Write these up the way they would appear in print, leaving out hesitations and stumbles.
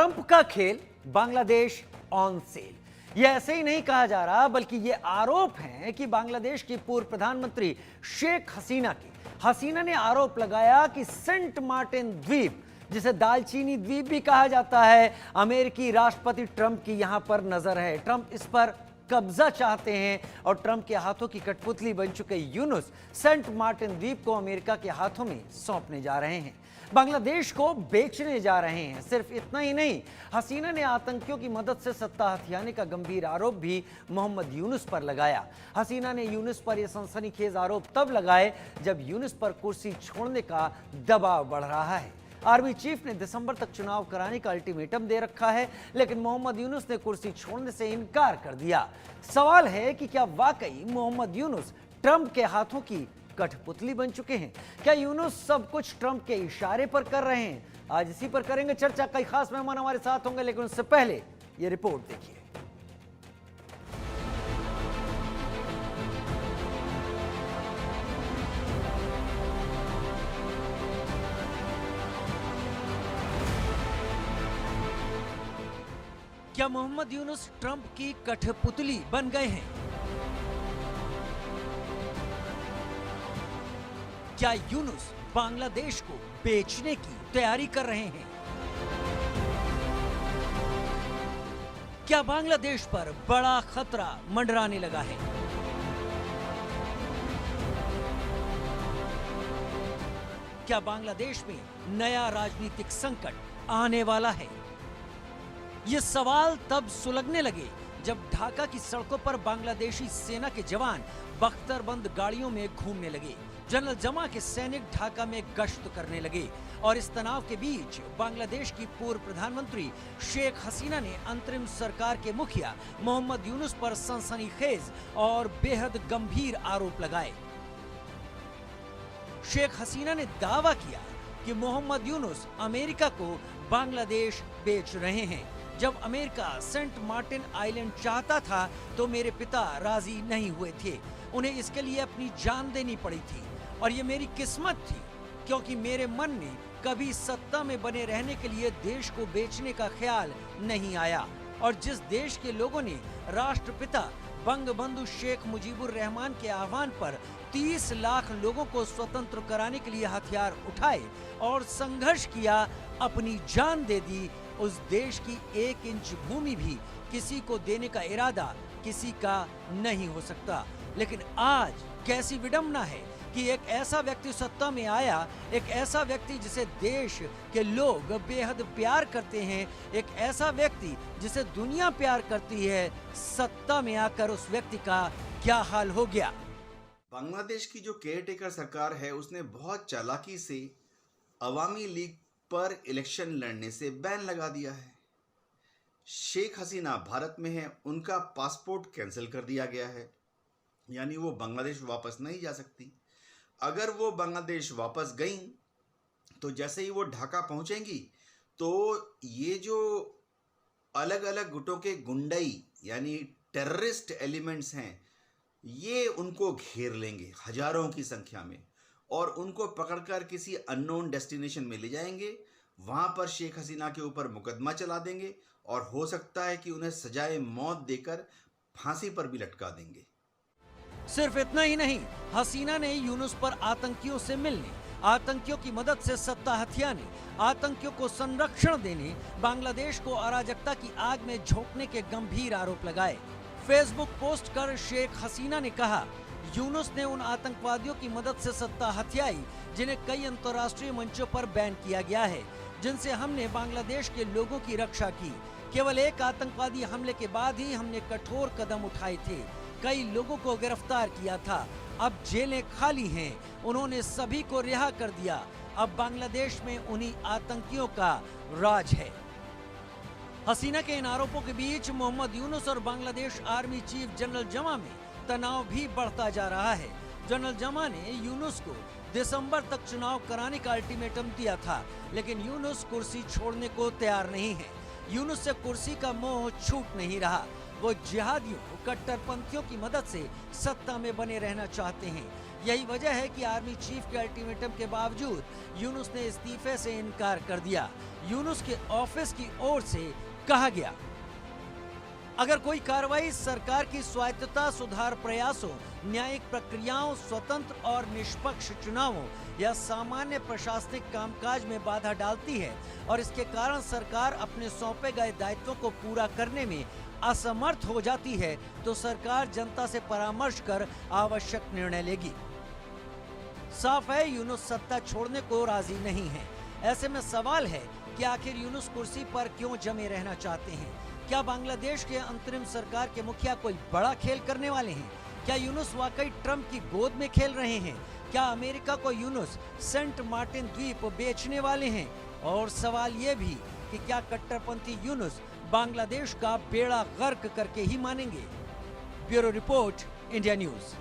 Trump का खेल, Bangladesh on sale. यह ऐसे ही नहीं कहा जा रहा, बल्कि यह आरोप है कि बांग्लादेश की पूर्व प्रधानमंत्री शेख हसीना ने आरोप लगाया कि सेंट मार्टिन द्वीप, जिसे दालचीनी द्वीप भी कहा जाता है, अमेरिकी राष्ट्रपति ट्रंप की यहां पर नजर है। ट्रंप इस पर कब्जा चाहते हैं और ट्रंप के हाथों की कठपुतली बन चुके यूनुस सेंट मार्टिन द्वीप को अमेरिका के हाथों में सौंपने जा रहे हैं, बांग्लादेश को बेचने जा रहे हैं। सिर्फ इतना ही नहीं, हसीना ने आतंकियों की मदद से सत्ता हथियाने का गंभीर आरोप भी मोहम्मद यूनुस पर लगाया। हसीना ने यूनुस पर यह सनसनीखेज आरोप तब लगाए जब यूनुस पर कुर्सी छोड़ने का दबाव बढ़ रहा है। आर्मी चीफ ने दिसंबर तक चुनाव कराने का अल्टीमेटम दे रखा है, लेकिन मोहम्मद यूनुस ने कुर्सी छोड़ने से इनकार कर दिया। सवाल है कि क्या वाकई मोहम्मद यूनुस ट्रंप के हाथों की कठपुतली बन चुके हैं? क्या यूनुस सब कुछ ट्रंप के इशारे पर कर रहे हैं? आज इसी पर करेंगे चर्चा। कई खास मेहमान हमारे साथ होंगे, लेकिन उससे पहले ये रिपोर्ट देखिए। क्या मोहम्मद यूनुस ट्रंप की कठपुतली बन गए हैं? क्या यूनुस बांग्लादेश को बेचने की तैयारी कर रहे हैं? क्या बांग्लादेश पर बड़ा खतरा मंडराने लगा है? क्या बांग्लादेश में नया राजनीतिक संकट आने वाला है? ये सवाल तब सुलगने लगे जब ढाका की सड़कों पर बांग्लादेशी सेना के जवान बख्तरबंद गाड़ियों में घूमने लगे। जनरल जमा के सैनिक ढाका में गश्त करने लगे और इस तनाव के बीच बांग्लादेश की पूर्व प्रधानमंत्री शेख हसीना ने अंतरिम सरकार के मुखिया मोहम्मद यूनुस पर सनसनीखेज और बेहद गंभीर आरोप लगाए। शेख हसीना ने दावा किया कि मोहम्मद यूनुस अमेरिका को बांग्लादेश बेच रहे हैं। जब अमेरिका सेंट मार्टिन आइलैंड चाहता था तो मेरे पिता राजी नहीं हुए थे। उन्हें इसके लिए अपनी जान देनी पड़ी थी और ये मेरी किस्मत थी, क्योंकि मेरे मन में कभी सत्ता में बने रहने के लिए देश को बेचने का ख्याल नहीं आया। और जिस देश के लोगों ने राष्ट्रपिता बंगबंधु शेख मुजीबुर रहमान के आह्वान पर 30 लाख लोगों को स्वतंत्र कराने के लिए हथियार उठाए और संघर्ष किया, अपनी जान दे दी, उस देश की 1 इंच भूमि भी किसी को देने का इरादा किसी का नहीं हो सकता। लेकिन आज कैसी विडंबना है कि एक ऐसा व्यक्ति सत्ता में आया, एक ऐसा व्यक्ति जिसे देश के लोग बेहद प्यार करते हैं, एक ऐसा व्यक्ति जिसे दुनिया प्यार करती है, सत्ता में आकर उस व्यक्ति का क्या हाल हो गया। बांग्लादेश की जो केयरटेकर सरकार है, उसने बहुत चालाकी से अवामी लीग पर इलेक्शन लड़ने से बैन लगा दिया है। शेख हसीना भारत में है, उनका पासपोर्ट कैंसिल कर दिया गया है, यानी वो बांग्लादेश वापस नहीं जा सकती। अगर वो बांग्लादेश वापस गई तो जैसे ही वो ढाका पहुंचेंगी तो ये जो अलग अलग गुटों के गुंडई यानी टेररिस्ट एलिमेंट्स हैं, ये उनको घेर लेंगे हजारों की संख्या में और उनको पकड़कर किसी अननोन डेस्टिनेशन में ले जाएंगे। वहां पर शेख हसीना के ऊपर मुकदमा चला देंगे और हो सकता है कि उन्हें सजाए मौत देकर फांसी पर भी लटका देंगे। सिर्फ इतना ही नहीं, हसीना ने यूनुस पर आतंकियों से मिलने, आतंकियों की मदद से सत्ता हथियाने, आतंकियों को संरक्षण देने, बांग्लादेश को अराजकता की आग में झोंकने के गंभीर आरोप लगाए। फेसबुक पोस्ट कर शेख हसीना ने कहा, यूनुस ने उन आतंकवादियों की मदद से सत्ता हथियाई जिन्हें कई अंतर्राष्ट्रीय मंचों पर बैन किया गया है, जिनसे हमने बांग्लादेश के लोगों की रक्षा की। केवल एक आतंकवादी हमले के बाद ही हमने कठोर कदम उठाए थे, कई लोगों को गिरफ्तार किया था। अब जेलें खाली हैं, उन्होंने सभी को रिहा कर दिया। अब बांग्लादेश में उन्हीं आतंकियों का राज है। हसीना के इन आरोपों के बीच मोहम्मद यूनुस और बांग्लादेश आर्मी चीफ जनरल जमा में तनाव भी बढ़ता जा रहा है। जनरल जमा ने यूनुस को दिसंबर तक चुनाव कराने का अल्टीमेटम दिया था, लेकिन यूनुस कुर्सी छोड़ने को तैयार नहीं है। यूनुस से कुर्सी का मोह छूट नहीं रहा। वो जिहादियों, कट्टरपंथियों की मदद से सत्ता में बने रहना चाहते हैं। यही वजह है कि आर्मी चीफ के अल्टीमेटम के बावजूद यूनुस ने इस्तीफे से इनकार कर दिया। यूनुस के ऑफिस की ओर से कहा गया, अगर कोई कार्रवाई सरकार की स्वायत्तता, सुधार प्रयासों, न्यायिक प्रक्रियाओं, स्वतंत्र और निष्पक्ष चुनावों या सामान्य प्रशासनिक कामकाज में बाधा डालती है और इसके कारण सरकार अपने सौंपे गए दायित्वों को पूरा करने में असमर्थ हो जाती है, तो सरकार जनता से परामर्श कर आवश्यक निर्णय लेगी। साफ है, यूनुस सत्ता छोड़ने को राजी नहीं है। ऐसे में सवाल है कि आखिर यूनुस कुर्सी पर क्यों जमे रहना चाहते हैं? क्या बांग्लादेश के अंतरिम सरकार के मुखिया कोई बड़ा खेल करने वाले हैं? क्या यूनुस वाकई ट्रंप की गोद में खेल रहे हैं? क्या अमेरिका को यूनुस सेंट मार्टिन द्वीप बेचने वाले हैं? और सवाल ये भी कि क्या कट्टरपंथी यूनुस बांग्लादेश का बेड़ा गर्क करके ही मानेंगे? Bureau report, India news.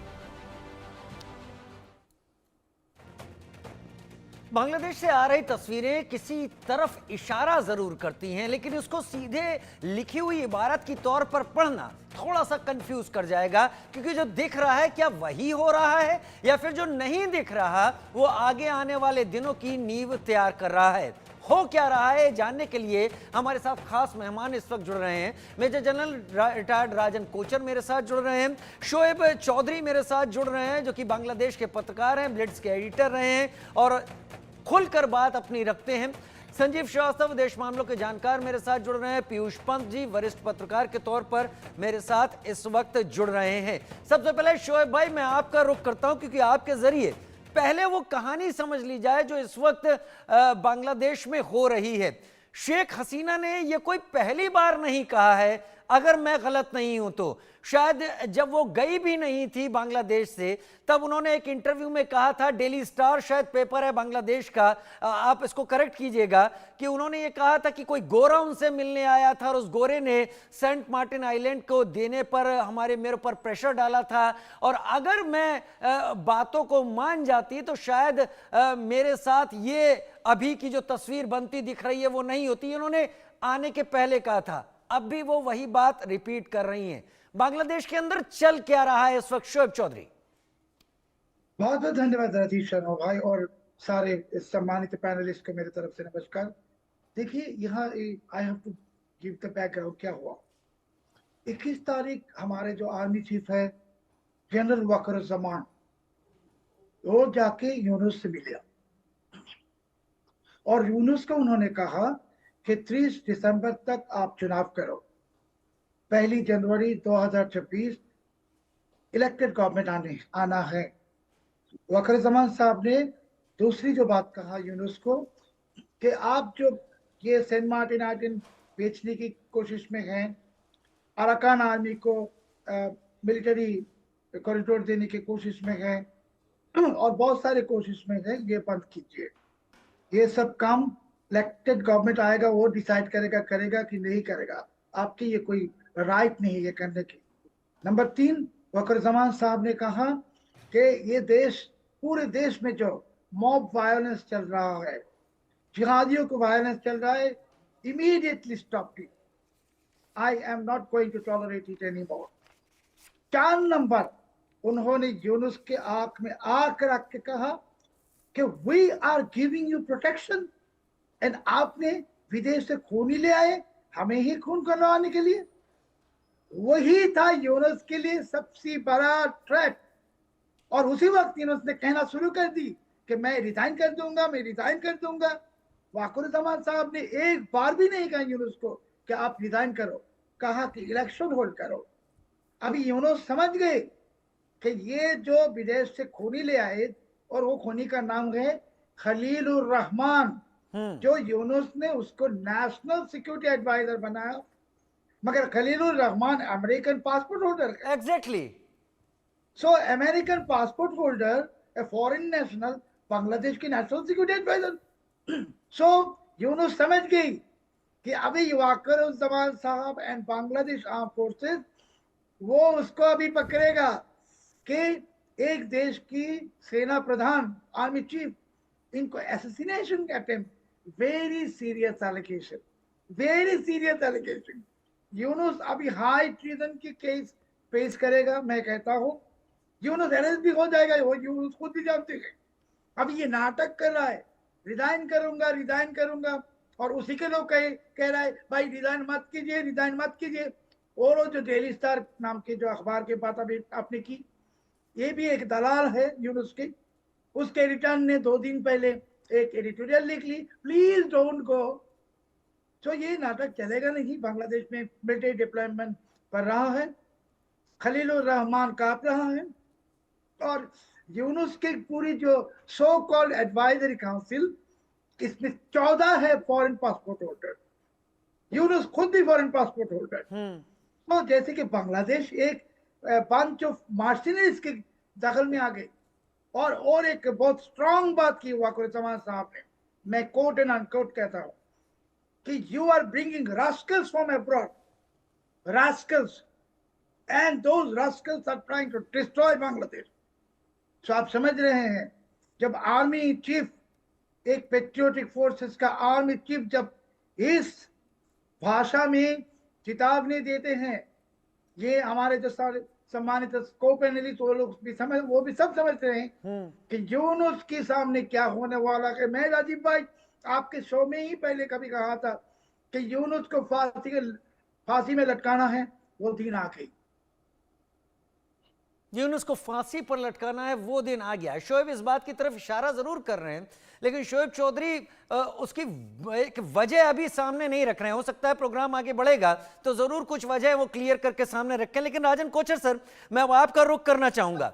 Bangladesh से आ रही तस्वीरें किसी तरफ इशारा जरूर करती हैं, लेकिन उसको सीधे लिखी हुई इबारत की तौर पर पढ़ना थोड़ा सा कंफ्यूज कर जाएगा, क्योंकि जो दिख रहा है क्या वही हो रहा है या फिर जो नहीं दिख रहा वो आगे आने वाले दिनों की नींव तैयार कर रहा है। हो क्या रहा है जानने के लिए हमारे साथ खास मेहमान इस वक्त जुड़ रहे हैं। मेजर जनरल रिटायर्ड राजन कोचर मेरे साथ जुड़ रहे हैं, शोएब चौधरी मेरे साथ जुड़ रहे हैं जो कि बांग्लादेश के पत्रकार हैं, ब्लिट्स के एडिटर रहे हैं और खुलकर बात अपनी रखते हैं। संजीव श्रीवास्तव विदेश मामलों के जानकार मेरे साथ जुड़ रहे हैं। पीयूष पंत जी वरिष्ठ पत्रकार के तौर पर मेरे साथ इस वक्त जुड़ रहे हैं। सबसे पहले शोएब भाई, मैं आपका रुख करता हूं क्योंकि आपके जरिए पहले वो कहानी समझ ली जाए जो इस वक्त बांग्लादेश में हो रही है। शेख हसीना ने ये कोई पहली बार नहीं कहा है, अगर मैं गलत नहीं हूं तो। शायद जब वो गई भी नहीं थी बांग्लादेश से, तब उन्होंने एक इंटरव्यू में कहा था, डेली स्टार शायद पेपर है बांग्लादेश का, आप इसको करेक्ट कीजिएगा, कि उन्होंने ये कहा था कि कोई गोरा उनसे मिलने आया था और उस गोरे ने सेंट मार्टिन आइलैंड को देने पर मेरे ऊपर प्रेशर डाला था, और अगर मैं बातों को मान जाती तो शायद मेरे साथ ये अभी की जो तस्वीर बनती दिख रही है वो नहीं होती। उन्होंने आने के पहले कहा था, अब भी वो वही बात रिपीट कर रही हैं। बांग्लादेश के अंदर चल क्या रहा है इस वक्त, शोएब चौधरी? बहुत बहुत धन्यवाद राजीव शर्मा भाई और सारे सम्मानित पैनलिस्ट को मेरे तरफ से नमस्कार। देखिए, यहाँ I have to give the background. क्या हुआ 21 तारीख, हमारे जो आर्मी चीफ है जनरल वकरुज़्ज़मान, वो जाके यूनुस से मिले और यूनुस को उन्होंने कहा कि 30 दिसंबर तक आप चुनाव करो, 1 जनवरी 2026 इलेक्टेड गवर्नमेंट आना है। वकरुज़्ज़मान साहब ने दूसरी जो बात कहा यूनुस को कि आप जो ये सेंट मार्टिन आइलैंड बेचने की कोशिश में हैं, अराकान आर्मी को मिलिट्री कॉरिडोर देने की कोशिश में हैं और बहुत सारे कोशिश में हैं, ये बंद कीजिए। ये सब काम इलेक्टेड गवर्नमेंट आएगा वो डिसाइड करेगा कि नहीं करेगा, आपकी ये कोई राइट नहीं है करने की। नंबर 3, वकरुज़्ज़मान साहब ने कहा कि ये देश, पूरे देश में जो मॉब वायलेंस चल रहा है, जिहादियों को वायलेंस चल रहा है, immediately stop it. I am not going to tolerate it any more. 4 number, उन्होंने यूनुस के आंख में आंख रख के कहा कि we are giving you protection and आपने विदेश से खून ही ले आए हमें ही खून करवाने के लिए। वही था यूनुस के लिए सबसे बड़ा थ्रेट। और उसी वक्त यूनुस ने कहना शुरू कर दी कि मैं रिजाइन कर दूंगा। वकरुज़्ज़मान साहब ने एक बार भी नहीं कहा यूनुस को कि आप रिजाइन करो, कहा कि इलेक्शन होल्ड करो। अभी यूनुस समझ गए कि ये जो विदेश से खूनी ले आए, और वो खूनी का नाम है खलीलुर रहमान, जो यूनुस ने उसको नेशनल सिक्योरिटी एडवाइजर बनाया, मगर Khalilur Rahman American passport holder है। Exactly. So American passport holder, a foreign national, Bangladesh की national security adviser. So Yunus समझ गई कि अभी वकरुज़्ज़मान साहब एंड बांग्लादेश आर्म फोर्सेस वो उसको अभी पकड़ेगा कि एक देश की सेना प्रधान, आर्मी चीफ, इनको assassination attempt, very serious allegation. Yunus अभी हाई ट्रीजन की केस पेश करेगा। मैं कहता हूं यूनुस अरेस्ट भी हो जाएगा, वो यूनुस खुद भी जानते हैं। अब ये नाटक कर रहा है, रिजाइन करूंगा, और उसी के लोग कह रहा है भाई रिजाइन मत कीजिए। और वो जो डेली स्टार नाम के जो अखबार के बात अभी आपने की, ये भी एक दलाल है यूनुस की। उसके रिटर्न ने 2 दिन पहले एक एडिटोरियल लिख ली, प्लीज डोंट गो। तो ये नाटक चलेगा नहीं। बांग्लादेश में मिलिट्री डिप्लॉयमेंट कर रहा है, खलीलुर रहमान कांप रहा है, और यूनुस की पूरी जो सो कॉल्ड एडवाइजरी काउंसिल, इसमें 14 है फॉरेन पासपोर्ट होल्डर, यूनुस खुद भी फॉरेन पासपोर्ट होल्डर। तो जैसे कि बांग्लादेश एक बंच ऑफ मर्सिनरीज के दखल में आ गई। और एक बहुत स्ट्रांग बात की वाकुरुज्जामान साहब ने, मैं कोट एंड अनकोट कहता हूं कि you are bringing rascals from abroad, rascals, and those rascals are trying to destroy Bangladesh. तो आप समझ रहे हैं, जब आर्मी चीफ, एक पेट्रियोटिक फोर्सेस का आर्मी चीफ जब इस भाषा में चेतावनी देते हैं, ये हमारे जो सारे सम्मानित स्कोप एनालिस्ट वो लोग भी वो भी सब समझते हैं कि यूनुस के सामने क्या होने वाला है। मैं राजीव भाई आपके शो में ही पहले कभी कहा था कि यूनुस को फांसी में लटकाना है, वो दिन आ गई। यूनुस को फांसी पर लटकाना है, वो दिन आ गया। शोएब इस बात की तरफ इशारा जरूर कर रहे हैं, लेकिन शोएब चौधरी उसकी एक वजह अभी सामने नहीं रख रहे हैं। हो सकता है प्रोग्राम आगे बढ़ेगा तो जरूर कुछ वजह वो क्लियर करके सामने रखें। लेकिन राजन कोचर सर, मैं अब आपका रुख करना चाहूंगा।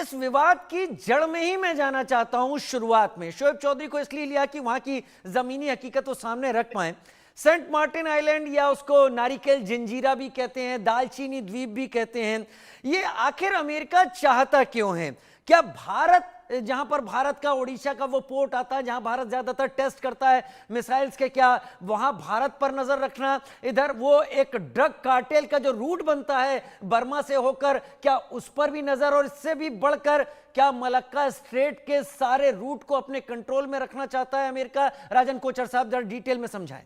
इस विवाद की जड़ में ही मैं जाना चाहता हूं। शुरुआत में शोएब चौधरी को इसलिए लिया कि वहां की जमीनी हकीकत वो सामने रख पाए। सेंट मार्टिन आइलैंड, या उसको नारिकेल जंजीरा भी कहते हैं, दालचीनी द्वीप भी कहते हैं, ये आखिर अमेरिका चाहता क्यों है? क्या भारत, जहां पर भारत का ओडिशा का वो पोर्ट आता है जहां भारत ज्यादातर टेस्ट करता है मिसाइल्स के, क्या वहां भारत पर नजर रखना, इधर वो एक ड्रग कार्टेल का जो रूट बनता है बर्मा से होकर, क्या उस पर भी नजर, और इससे भी बढ़कर क्या मलक्का स्ट्रेट के सारे रूट को अपने कंट्रोल में रखना चाहता है अमेरिका? राजन कोचर साहब जरा डिटेल में समझाएं।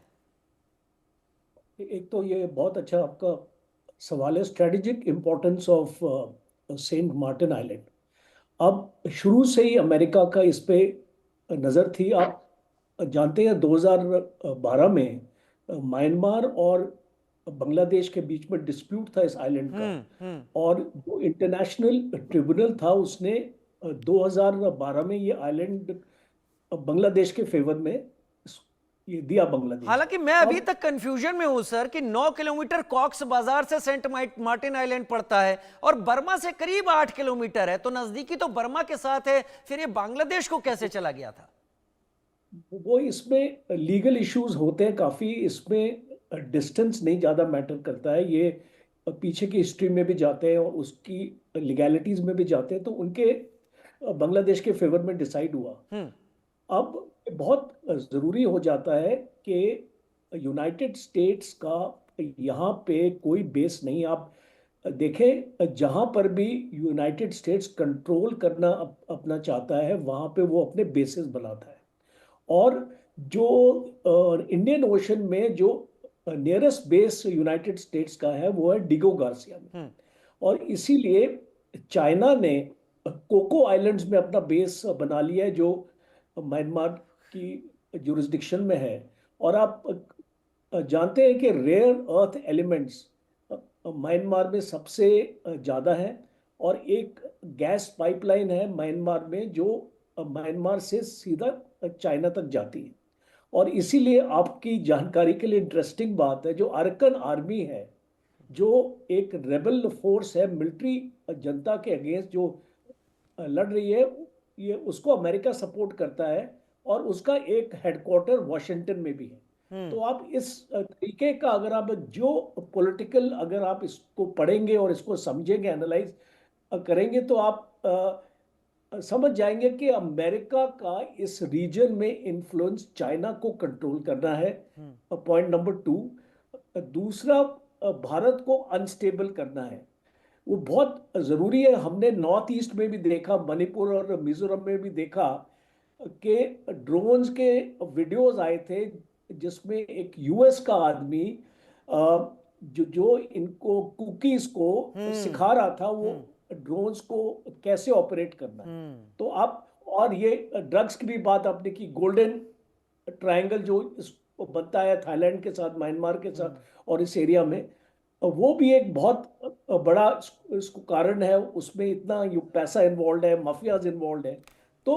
एक तो ये बहुत अच्छा आपका सवाल है, strategic importance of Saint Martin Island. अब शुरू से ही अमेरिका का इस पे नज़र थी। आप जानते हैं 2012 में म्यांमार और बांग्लादेश के बीच में डिस्प्यूट था इस आइलैंड का, और जो इंटरनेशनल ट्रिब्यूनल था उसने 2012 में ये आइलैंड बांग्लादेश के फेवर में ये दिया बांग्लादेश। हालांकि मैं अभी तक कंफ्यूजन में हूं सर कि 9 किलोमीटर कॉक्स बाजार से सेंट मार्टिन आइलैंड पड़ता है और बर्मा से करीब 8 किलोमीटर है, तो नजदीकी तो बर्मा के साथ है, फिर ये बांग्लादेश को कैसे चला गया था? वो इसमें लीगल इश्यूज होते हैं काफी, इसमें डिस्टेंस नहीं ज्यादा मैटर करता है। ये पीछे की हिस्ट्री में भी जाते हैं और उसकी लीगैलिटीज में भी जाते हैं, तो उनके बांग्लादेश के फेवर में डिसाइड हुआ। अब बहुत ज़रूरी हो जाता है कि यूनाइटेड स्टेट्स का यहाँ पे कोई बेस नहीं। आप देखें, जहाँ पर भी यूनाइटेड स्टेट्स कंट्रोल करना अपना चाहता है वहाँ पे वो अपने बेसेस बनाता है। और जो इंडियन ओशन में जो नियरेस्ट बेस यूनाइटेड स्टेट्स का है वो है डिगो गार्सिया में, और इसीलिए चाइना ने कोको आइलैंड्स में अपना बेस बना लिया है जो म्यांमार की जुरिस्डिक्शन में है। और आप जानते हैं कि रेयर अर्थ एलिमेंट्स म्यांमार में सबसे ज़्यादा है, और एक गैस पाइपलाइन है म्यांमार में जो म्यांमार से सीधा चाइना तक जाती है। और इसीलिए आपकी जानकारी के लिए इंटरेस्टिंग बात है, जो अरकन आर्मी है, जो एक रेबल फोर्स है मिलिट्री जनता के अगेंस्ट जो लड़ रही है, ये उसको अमेरिका सपोर्ट करता है, और उसका एक हेडक्वार्टर वॉशिंगटन में भी है। तो आप इस तरीके का अगर आप जो पॉलिटिकल अगर आप इसको पढ़ेंगे और इसको समझेंगे, एनालाइज करेंगे, तो आप समझ जाएंगे कि अमेरिका का इस रीजन में इन्फ्लुएंस चाइना को कंट्रोल करना है, पॉइंट नंबर 2। दूसरा, भारत को अनस्टेबल करना है, वो बहुत ज़रूरी है। हमने नॉर्थ ईस्ट में भी देखा, मणिपुर और मिजोरम में भी देखा कि ड्रोन्स के वीडियोस आए थे जिसमें एक यूएस का आदमी जो इनको कुकीज़ को सिखा रहा था, वो ड्रोन्स को कैसे ऑपरेट करना है। तो आप, और ये ड्रग्स की भी बात आपने की, गोल्डन ट्रायंगल जो बनता है थाईलैंड के साथ, म्यांमार के साथ और इस एरिया में, वो भी एक बहुत बड़ा इसको कारण है। उसमें इतना पैसा इन्वॉल्व है, माफियाज इन्वॉल्व है। तो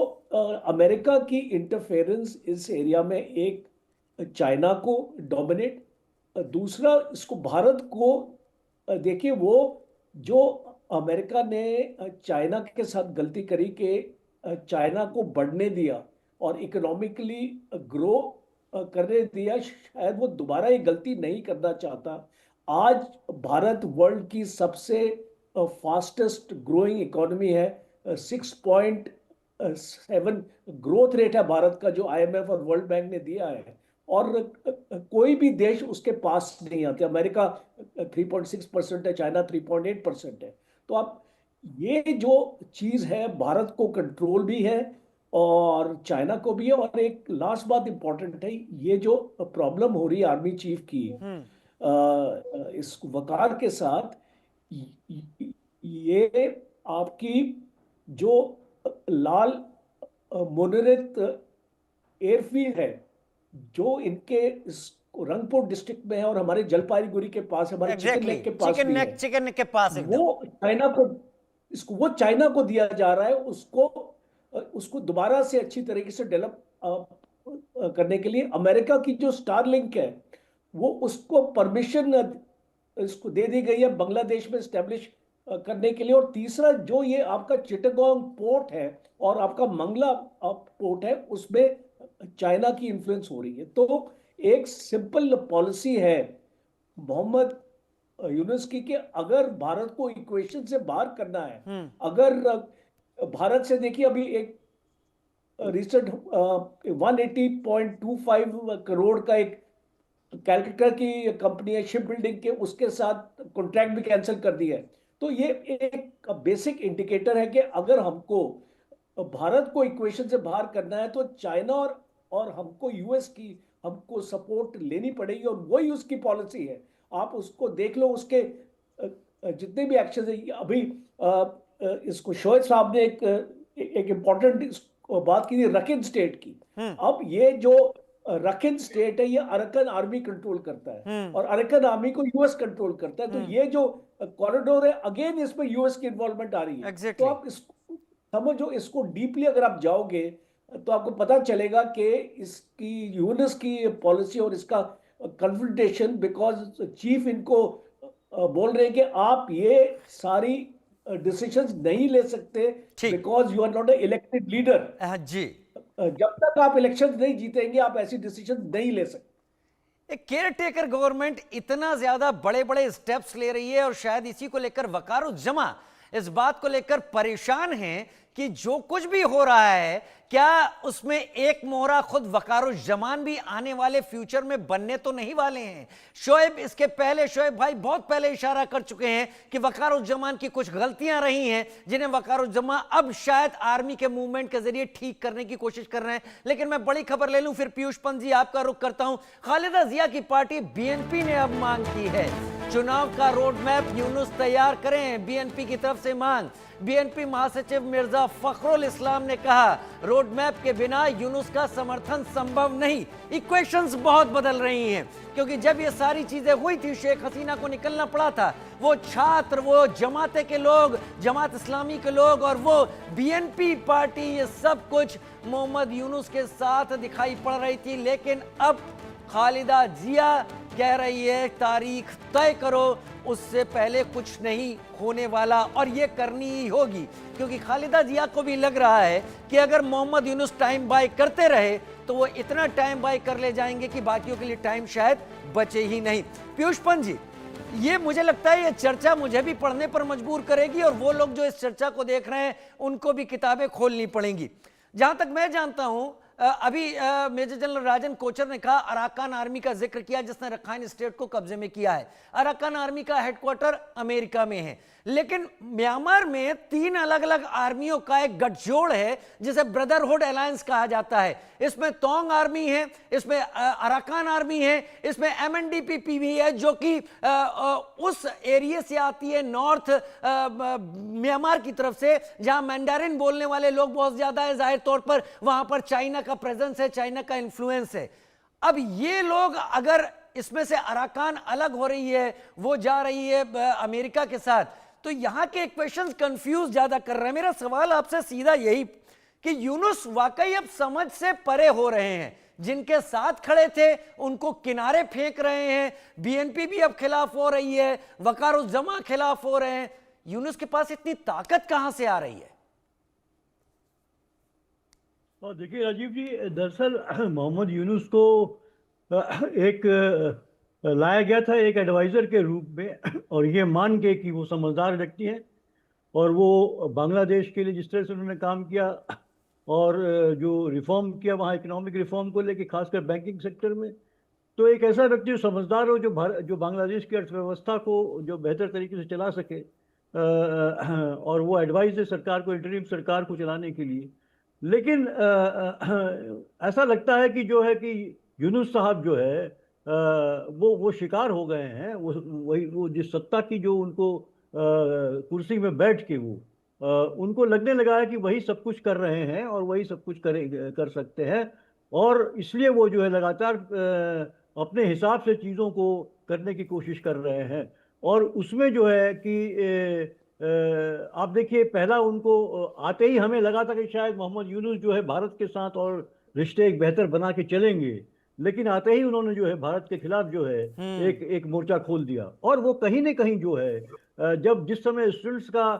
अमेरिका की इंटरफेरेंस इस एरिया में, एक चाइना को डोमिनेट, दूसरा इसको भारत को देखिए, वो जो अमेरिका ने चाइना के साथ गलती करी कि चाइना को बढ़ने दिया और इकोनॉमिकली ग्रो करने दिया, शायद वो दोबारा ये गलती नहीं करना चाहता। आज भारत वर्ल्ड की सबसे फास्टेस्ट ग्रोइंग इकोनॉमी है, 6.7 ग्रोथ रेट है भारत का, जो IMF और वर्ल्ड बैंक ने दिया है, और कोई भी देश उसके पास नहीं आते। अमेरिका 3.6% है, चाइना 3.8% है। तो आप, ये जो चीज है, भारत को कंट्रोल भी है और चाइना को भी है। और एक लास्ट बात इंपॉर्टेंट है, ये जो प्रॉब्लम हो रही है आर्मी चीफ की इस वकार के साथ, ये आपकी जो लाल मोनोरेत एयरफील्ड है, जो इनके रंगपुर डिस्ट्रिक्ट में है और हमारे जलपाईगुड़ी के पास, हमारे चिकन नेक के पास भी है, चिकन के पास वो चाइना को, वो चाइना को दिया जा रहा है। उसको दोबारा से अच्छी तरीके से डेवलप करने के लिए अमेरिका की जो स्टारलिंक है, वो उसको परमिशन इसको दे दी गई है बांग्लादेश में स्टैब्लिश करने के लिए। और तीसरा, जो ये आपका चिटागोंग पोर्ट है और आपका मंगला पोर्ट है, उसमें चाइना की इन्फ्लुएंस हो रही है। तो एक सिंपल पॉलिसी है मोहम्मद यूनुस की कि अगर भारत को इक्वेशन से बाहर करना है, अगर भारत से, देखिए अभी एक रिसेंट 180.25 करोड़ का एक कैलकटा की कंपनी है शिप बिल्डिंग के, उसके साथ कॉन्ट्रैक्ट भी कैंसिल कर दिया है। तो ये एक बेसिक इंडिकेटर है कि अगर हमको भारत को इक्वेशन से बाहर करना है तो चाइना और हमको यूएस की हमको सपोर्ट लेनी पड़ेगी, और वही उसकी पॉलिसी है। आप उसको देख लो, उसके जितने भी एक्शन है। अभी इसको शोएब साहब ने एक इम्पॉर्टेंट बात की थी रखिन स्टेट की। अब ये जो रखिन स्टेट है, ये अरकन आर्मी कंट्रोल करता है और अरकन आर्मी को यूएस कंट्रोल करता है। तो ये जो कॉरिडोर है, अगेन इसमें यूएस की इन्वॉल्वमेंट आ रही है। तो आप इसको समझो, इसको डीपली अगर आप जाओगे तो आपको पता चलेगा कि इसकी यूएस की पॉलिसी और इसका कन्फ्रंटेशन, बिकॉज चीफ इनको बोल रहे हैं कि आप ये सारी डिसीजंस नहीं ले सकते because you are not a elected leader. जी, जब तक आप इलेक्शन नहीं जीतेंगे, आप ऐसी डिसीजन नहीं ले सकते। एक केयर टेकर गवर्नमेंट इतना ज्यादा बड़े बड़े स्टेप्स ले रही है और शायद इसी को लेकर वकारुज्जमा इस बात को लेकर परेशान हैं कि जो कुछ भी हो रहा है, क्या उसमें एक मोहरा खुद वकारुज्जमान भी आने वाले फ्यूचर में बनने तो नहीं वाले हैं। शोएब इसके पहले, शोएब भाई बहुत पहले इशारा कर चुके हैं कि वकारुज्जमान की कुछ गलतियां रही हैं, जिन्हें वकारुज्जमान अब शायद आर्मी के मूवमेंट के जरिए ठीक करने की कोशिश कर रहे हैं। लेकिन मैं बड़ी खबर ले लूं, फिर पीयूष पंत जी आपका रुख करता हूं। खालिदा जिया की पार्टी बीएनपी ने अब मांग की है, चुनाव का रोड मैप यूनुस तैयार करें, बीएनपी की तरफ से मांग। बीएनपी महासचिव मिर्जा फखरुल इस्लाम ने कहा, रोड मैप के बिना यूनुस का समर्थन संभव नहीं। इक्वेशंस बहुत बदल रही हैं, क्योंकि जब ये सारी चीजें हुई थी, शेख हसीना को निकलना पड़ा था। वो छात्र, वो जमाते के लोग, जमात इस्लामी के लोग और वो बीएनपी पार्टी, ये सब कुछ मोहम्मद यूनुस के साथ दिखाई पड़ रही थी। लेकिन अब खालिदा जिया कह रही है, तारीख तय करो, उससे पहले कुछ नहीं होने वाला, और ये करनी ही होगी, क्योंकि खालिदा जिया को भी लग रहा है कि अगर मोहम्मद यूनुस टाइम बाय करते रहे तो वो इतना टाइम बाय कर ले जाएंगे कि बाकियों के लिए टाइम शायद बचे ही नहीं। पीयूष पंत जी, ये मुझे लगता है ये चर्चा मुझे भी पढ़ने पर मजबूर करेगी, और वो लोग जो इस चर्चा को देख रहे हैं उनको भी किताबें खोलनी पड़ेंगी। जहां तक मैं जानता हूं, अभी मेजर जनरल राजन कोचर ने कहा, अराकान आर्मी का जिक्र किया जिसने रखाइन स्टेट को कब्जे में किया है। अराकान आर्मी का हेडक्वार्टर अमेरिका में है, लेकिन म्यांमार में 3 अलग अलग आर्मियों का एक गठजोड़ है जिसे ब्रदरहुड अलायंस कहा जाता है। इसमें तोंग आर्मी है, इसमें अराकान आर्मी है, इसमें MNDP भी है जो कि उस एरिया से आती है, नॉर्थ म्यांमार की तरफ से, जहां मैंडारिन बोलने वाले लोग बहुत ज्यादा है। जाहिर तौर पर वहां पर चाइना का प्रेजेंस है, चाइना का इन्फ्लुएंस है। अब ये लोग अगर इसमें से अराकान अलग हो रही है, वो जा रही है अमेरिका के साथ, तो यहां के क्वेश्चंस कंफ्यूज ज्यादा कर रहे हैं। मेरा सवाल आपसे सीधा यही कि यूनुस वाकई अब समझ से परे हो रहे हैं, जिनके साथ खड़े थे उनको किनारे फेंक रहे हैं। BNP भी अब खिलाफ हो रही है, वकारुज्जमा खिलाफ हो रहे हैं। यूनुस के पास इतनी ताकत कहां से आ रही है? और देखिए राजीव जी, दरअसल मोहम्मद यूनुस को एक लाया गया था एक एडवाइज़र के रूप में, और ये मान के कि वो समझदार व्यक्ति है और वो बांग्लादेश के लिए जिस तरह से उन्होंने काम किया और जो रिफॉर्म किया वहाँ इकोनॉमिक रिफॉर्म को लेके, खासकर बैंकिंग सेक्टर में, तो एक ऐसा व्यक्ति जो समझदार हो, जो बांग्लादेश की अर्थव्यवस्था को जो बेहतर तरीके से चला सके, और वो एडवाइस है सरकार को, इंटरिम सरकार को चलाने के लिए। लेकिन ऐसा लगता है कि जो है कि यूनुस साहब जो है वो शिकार हो गए हैं, वो जिस सत्ता की जो उनको कुर्सी में बैठ के वो उनको लगने लगा है कि वही सब कुछ कर रहे हैं और वही सब कुछ कर सकते हैं, और इसलिए वो जो है लगातार अपने हिसाब से चीज़ों को करने की कोशिश कर रहे हैं। और उसमें जो है कि आप देखिए, पहला उनको आते ही हमें लगा था कि शायद मोहम्मद यूनुस जो है भारत के साथ और रिश्ते एक बेहतर बना के चलेंगे, लेकिन आते ही उन्होंने जो है भारत के खिलाफ जो है एक मोर्चा खोल दिया। और वो कहीं न कहीं जो है जब जिस समय स्टूडेंट्स का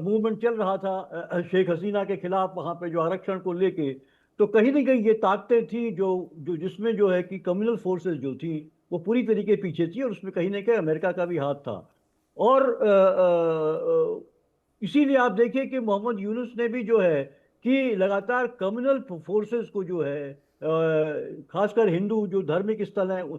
मूवमेंट चल रहा था शेख हसीना के खिलाफ, वहाँ पे जो आरक्षण को लेके, तो कहीं न कहीं ये ताकतें थी जो जिसमें जो है कि कम्युनल फोर्सेस जो थी वो पूरी तरीके पीछे थी, और उसमें कहीं न कहीं अमेरिका का भी हाथ था। और इसीलिए आप देखिए कि मोहम्मद यूनुस ने भी जो है कि लगातार कम्युनल फोर्सेस को जो है खासकर हिंदू जो धार्मिक स्थल हैं,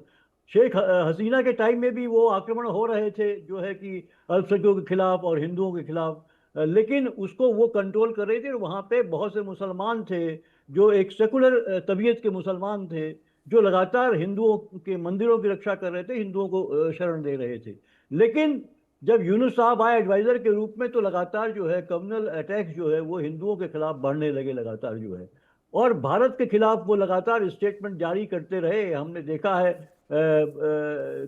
शेख हसीना के टाइम में भी वो आक्रमण हो रहे थे जो है कि अल्पसंख्यकों के खिलाफ और हिंदुओं के खिलाफ, लेकिन उसको वो कंट्रोल कर रहे थे। और वहाँ पे बहुत से मुसलमान थे जो एक सेकुलर तबीयत के मुसलमान थे, जो लगातार हिंदुओं के मंदिरों की रक्षा कर रहे थे, हिंदुओं को शरण दे रहे थे। लेकिन जब यूनुस साहब आए एडवाइजर के रूप में, तो लगातार जो है कम्युनल अटैक्स जो है वो हिंदुओं के खिलाफ बढ़ने लगे लगातार जो है, और भारत के खिलाफ वो लगातार स्टेटमेंट जारी करते रहे। हमने देखा है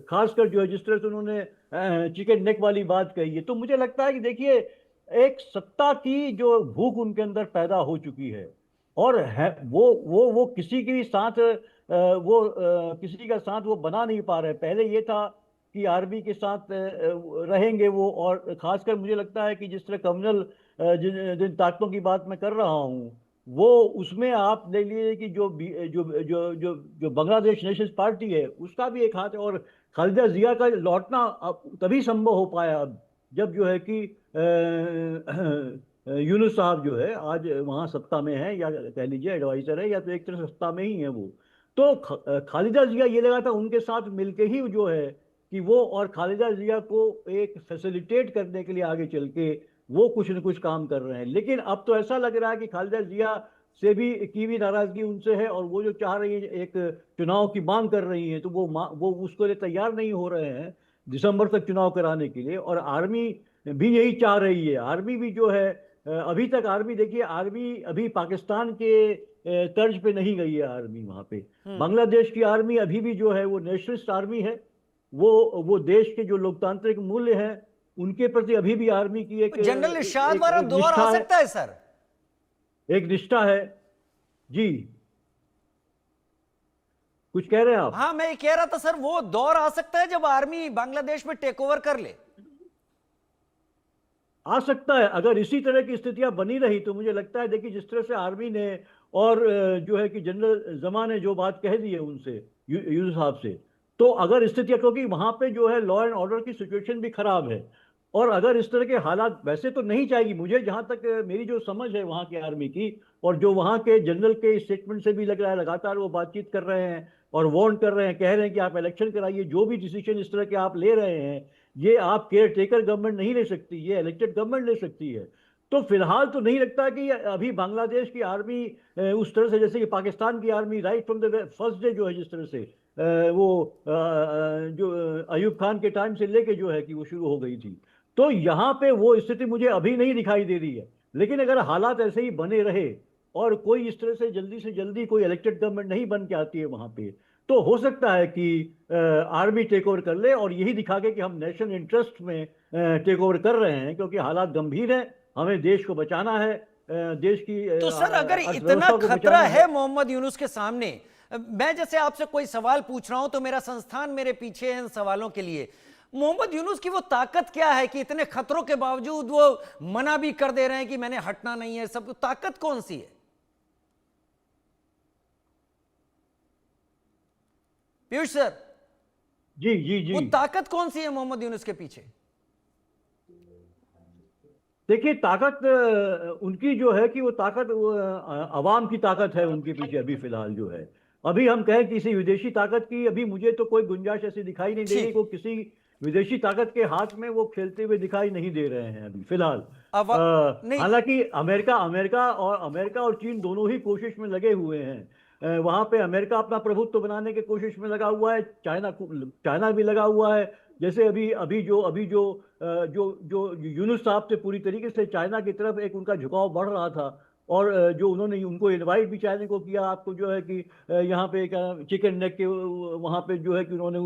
खासकर जो है जिस तरह से उन्होंने चिकन नेक वाली बात कही है, तो मुझे लगता है कि देखिए एक सत्ता की जो भूख उनके अंदर पैदा हो चुकी है, और है वो किसी के साथ किसी का साथ वो बना नहीं पा रहे। पहले ये था कि आर्मी के साथ रहेंगे वो, और खासकर मुझे लगता है कि जिस तरह कम्युनल जिन ताकतों की बात मैं कर रहा हूँ, वो उसमें आप ले लीजिए कि जो बांग्लादेश नेशनल पार्टी है उसका भी एक हाथ है, और खालिदा जिया का लौटना तभी संभव हो पाया अब जब जो है कि यूनुस साहब जो है आज वहाँ सत्ता में है, या कह लीजिए एडवाइजर है, या तो एक तरह से सत्ता में ही है वो। तो खालिदा जिया ये लगा था उनके साथ मिलके ही जो है कि वो, और खालिदा जिया को एक फैसिलिटेट करने के लिए आगे चल के वो कुछ न कुछ काम कर रहे हैं। लेकिन अब तो ऐसा लग रहा है कि खालिदा जिया से भी नाराजगी उनसे है, और वो जो चाह रही है एक चुनाव की मांग कर रही है, तो वो उसको लिए तैयार नहीं हो रहे हैं दिसंबर तक चुनाव कराने के लिए। और आर्मी भी यही चाह रही है। आर्मी भी जो है अभी तक आर्मी देखिए, आर्मी अभी पाकिस्तान के तर्ज पे नहीं गई है आर्मी वहाँ पे। बांग्लादेश की आर्मी अभी भी जो है वो नेशनलिस्ट आर्मी है, वो देश के जो लोकतांत्रिक मूल्य हैं उनके प्रति अभी भी आर्मी की एक जनरल इरशाद वाला दौर आ सकता है सर, एक निष्ठा है। जी कुछ कह रहे हैं आप? हाँ, मैं ये कह रहा था सर, वो दौर आ सकता है जब आर्मी बांग्लादेश में टेक ओवर कर ले। आ सकता है, अगर इसी तरह की स्थितियां बनी रही तो मुझे लगता है, देखिए जिस तरह से आर्मी ने और जो है कि जनरल जमा ने जो बात कह दी है उनसे, यूनुस साहब से, तो अगर स्थितियां, क्योंकि वहां पे जो है लॉ एंड ऑर्डर की सिचुएशन भी खराब है, और अगर इस तरह के हालात, वैसे तो नहीं चाहिए, मुझे जहां तक मेरी जो समझ है वहां के आर्मी की, और जो वहां के जनरल के स्टेटमेंट से भी लग रहा है, लगातार वो बातचीत कर रहे हैं और वार्न कर रहे हैं, कह रहे हैं कि आप इलेक्शन कराइए, जो भी डिसीजन इस तरह के आप ले रहे हैं, ये आप केयर टेकर गवर्नमेंट नहीं ले सकती, ये इलेक्टेड गवर्नमेंट ले सकती है। तो फिलहाल तो नहीं लगता कि अभी बांग्लादेश की आर्मी उस तरह से, जैसे कि पाकिस्तान की army right from the first day जो है, जिस तरह से वो जो अयूब खान के टाइम से लेके जो है कि वो शुरू हो गई थी, तो यहाँ पे वो स्थिति मुझे अभी नहीं दिखाई दे रही है। लेकिन अगर हालात ऐसे ही बने रहे और कोई इस तरह से जल्दी कोई इलेक्टेड गवर्नमेंट नहीं बन के आती है वहां पे, तो हो सकता है कि आर्मी टेक ओवर कर ले और यही दिखा के कि हम नेशनल इंटरेस्ट में टेक ओवर कर रहे हैं, क्योंकि हालात गंभीर हैं, हमें देश को बचाना है, देश की तो सर अगर इतना अर्थव्यवस्था को खतरा बचाना है मोहम्मद यूनुस के सामने, मैं जैसे आपसे कोई सवाल पूछ रहा हूं तो मेरा संस्थान मेरे पीछे है इन सवालों के लिए। मोहम्मद यूनुस की वो ताकत क्या है कि इतने खतरों के बावजूद वो मना भी कर दे रहे हैं कि मैंने हटना नहीं है, सब ताकत कौन सी है? पीयूष सर, जी जी जी। वो ताकत कौन सी है मोहम्मद यूनुस के पीछे? देखिए, ताकत उनकी जो है कि वो ताकत अवाम की ताकत है उनके पीछे अभी फिलहाल जो है। अभी हम कहें किसी विदेशी ताकत की, अभी मुझे तो कोई गुंजाइश ऐसी दिखाई नहीं दे रही, को किसी विदेशी ताकत के हाथ में वो खेलते हुए दिखाई नहीं दे रहे हैं अभी फिलहाल। नहीं, हालांकि अमेरिका और चीन दोनों ही कोशिश में लगे हुए हैं। वहां पे अमेरिका अपना प्रभुत्व बनाने की कोशिश में लगा हुआ है, चाइना भी लगा हुआ है। जैसे अभी जो यूनुस साहब से पूरी तरीके से चाइना की तरफ एक उनका झुकाव बढ़ रहा था, और जो उन्होंने उनको इनवाइट भी चाइना को किया, आपको जो है कि यहाँ पे चिकन नेक के वहाँ पे जो है कि उन्होंने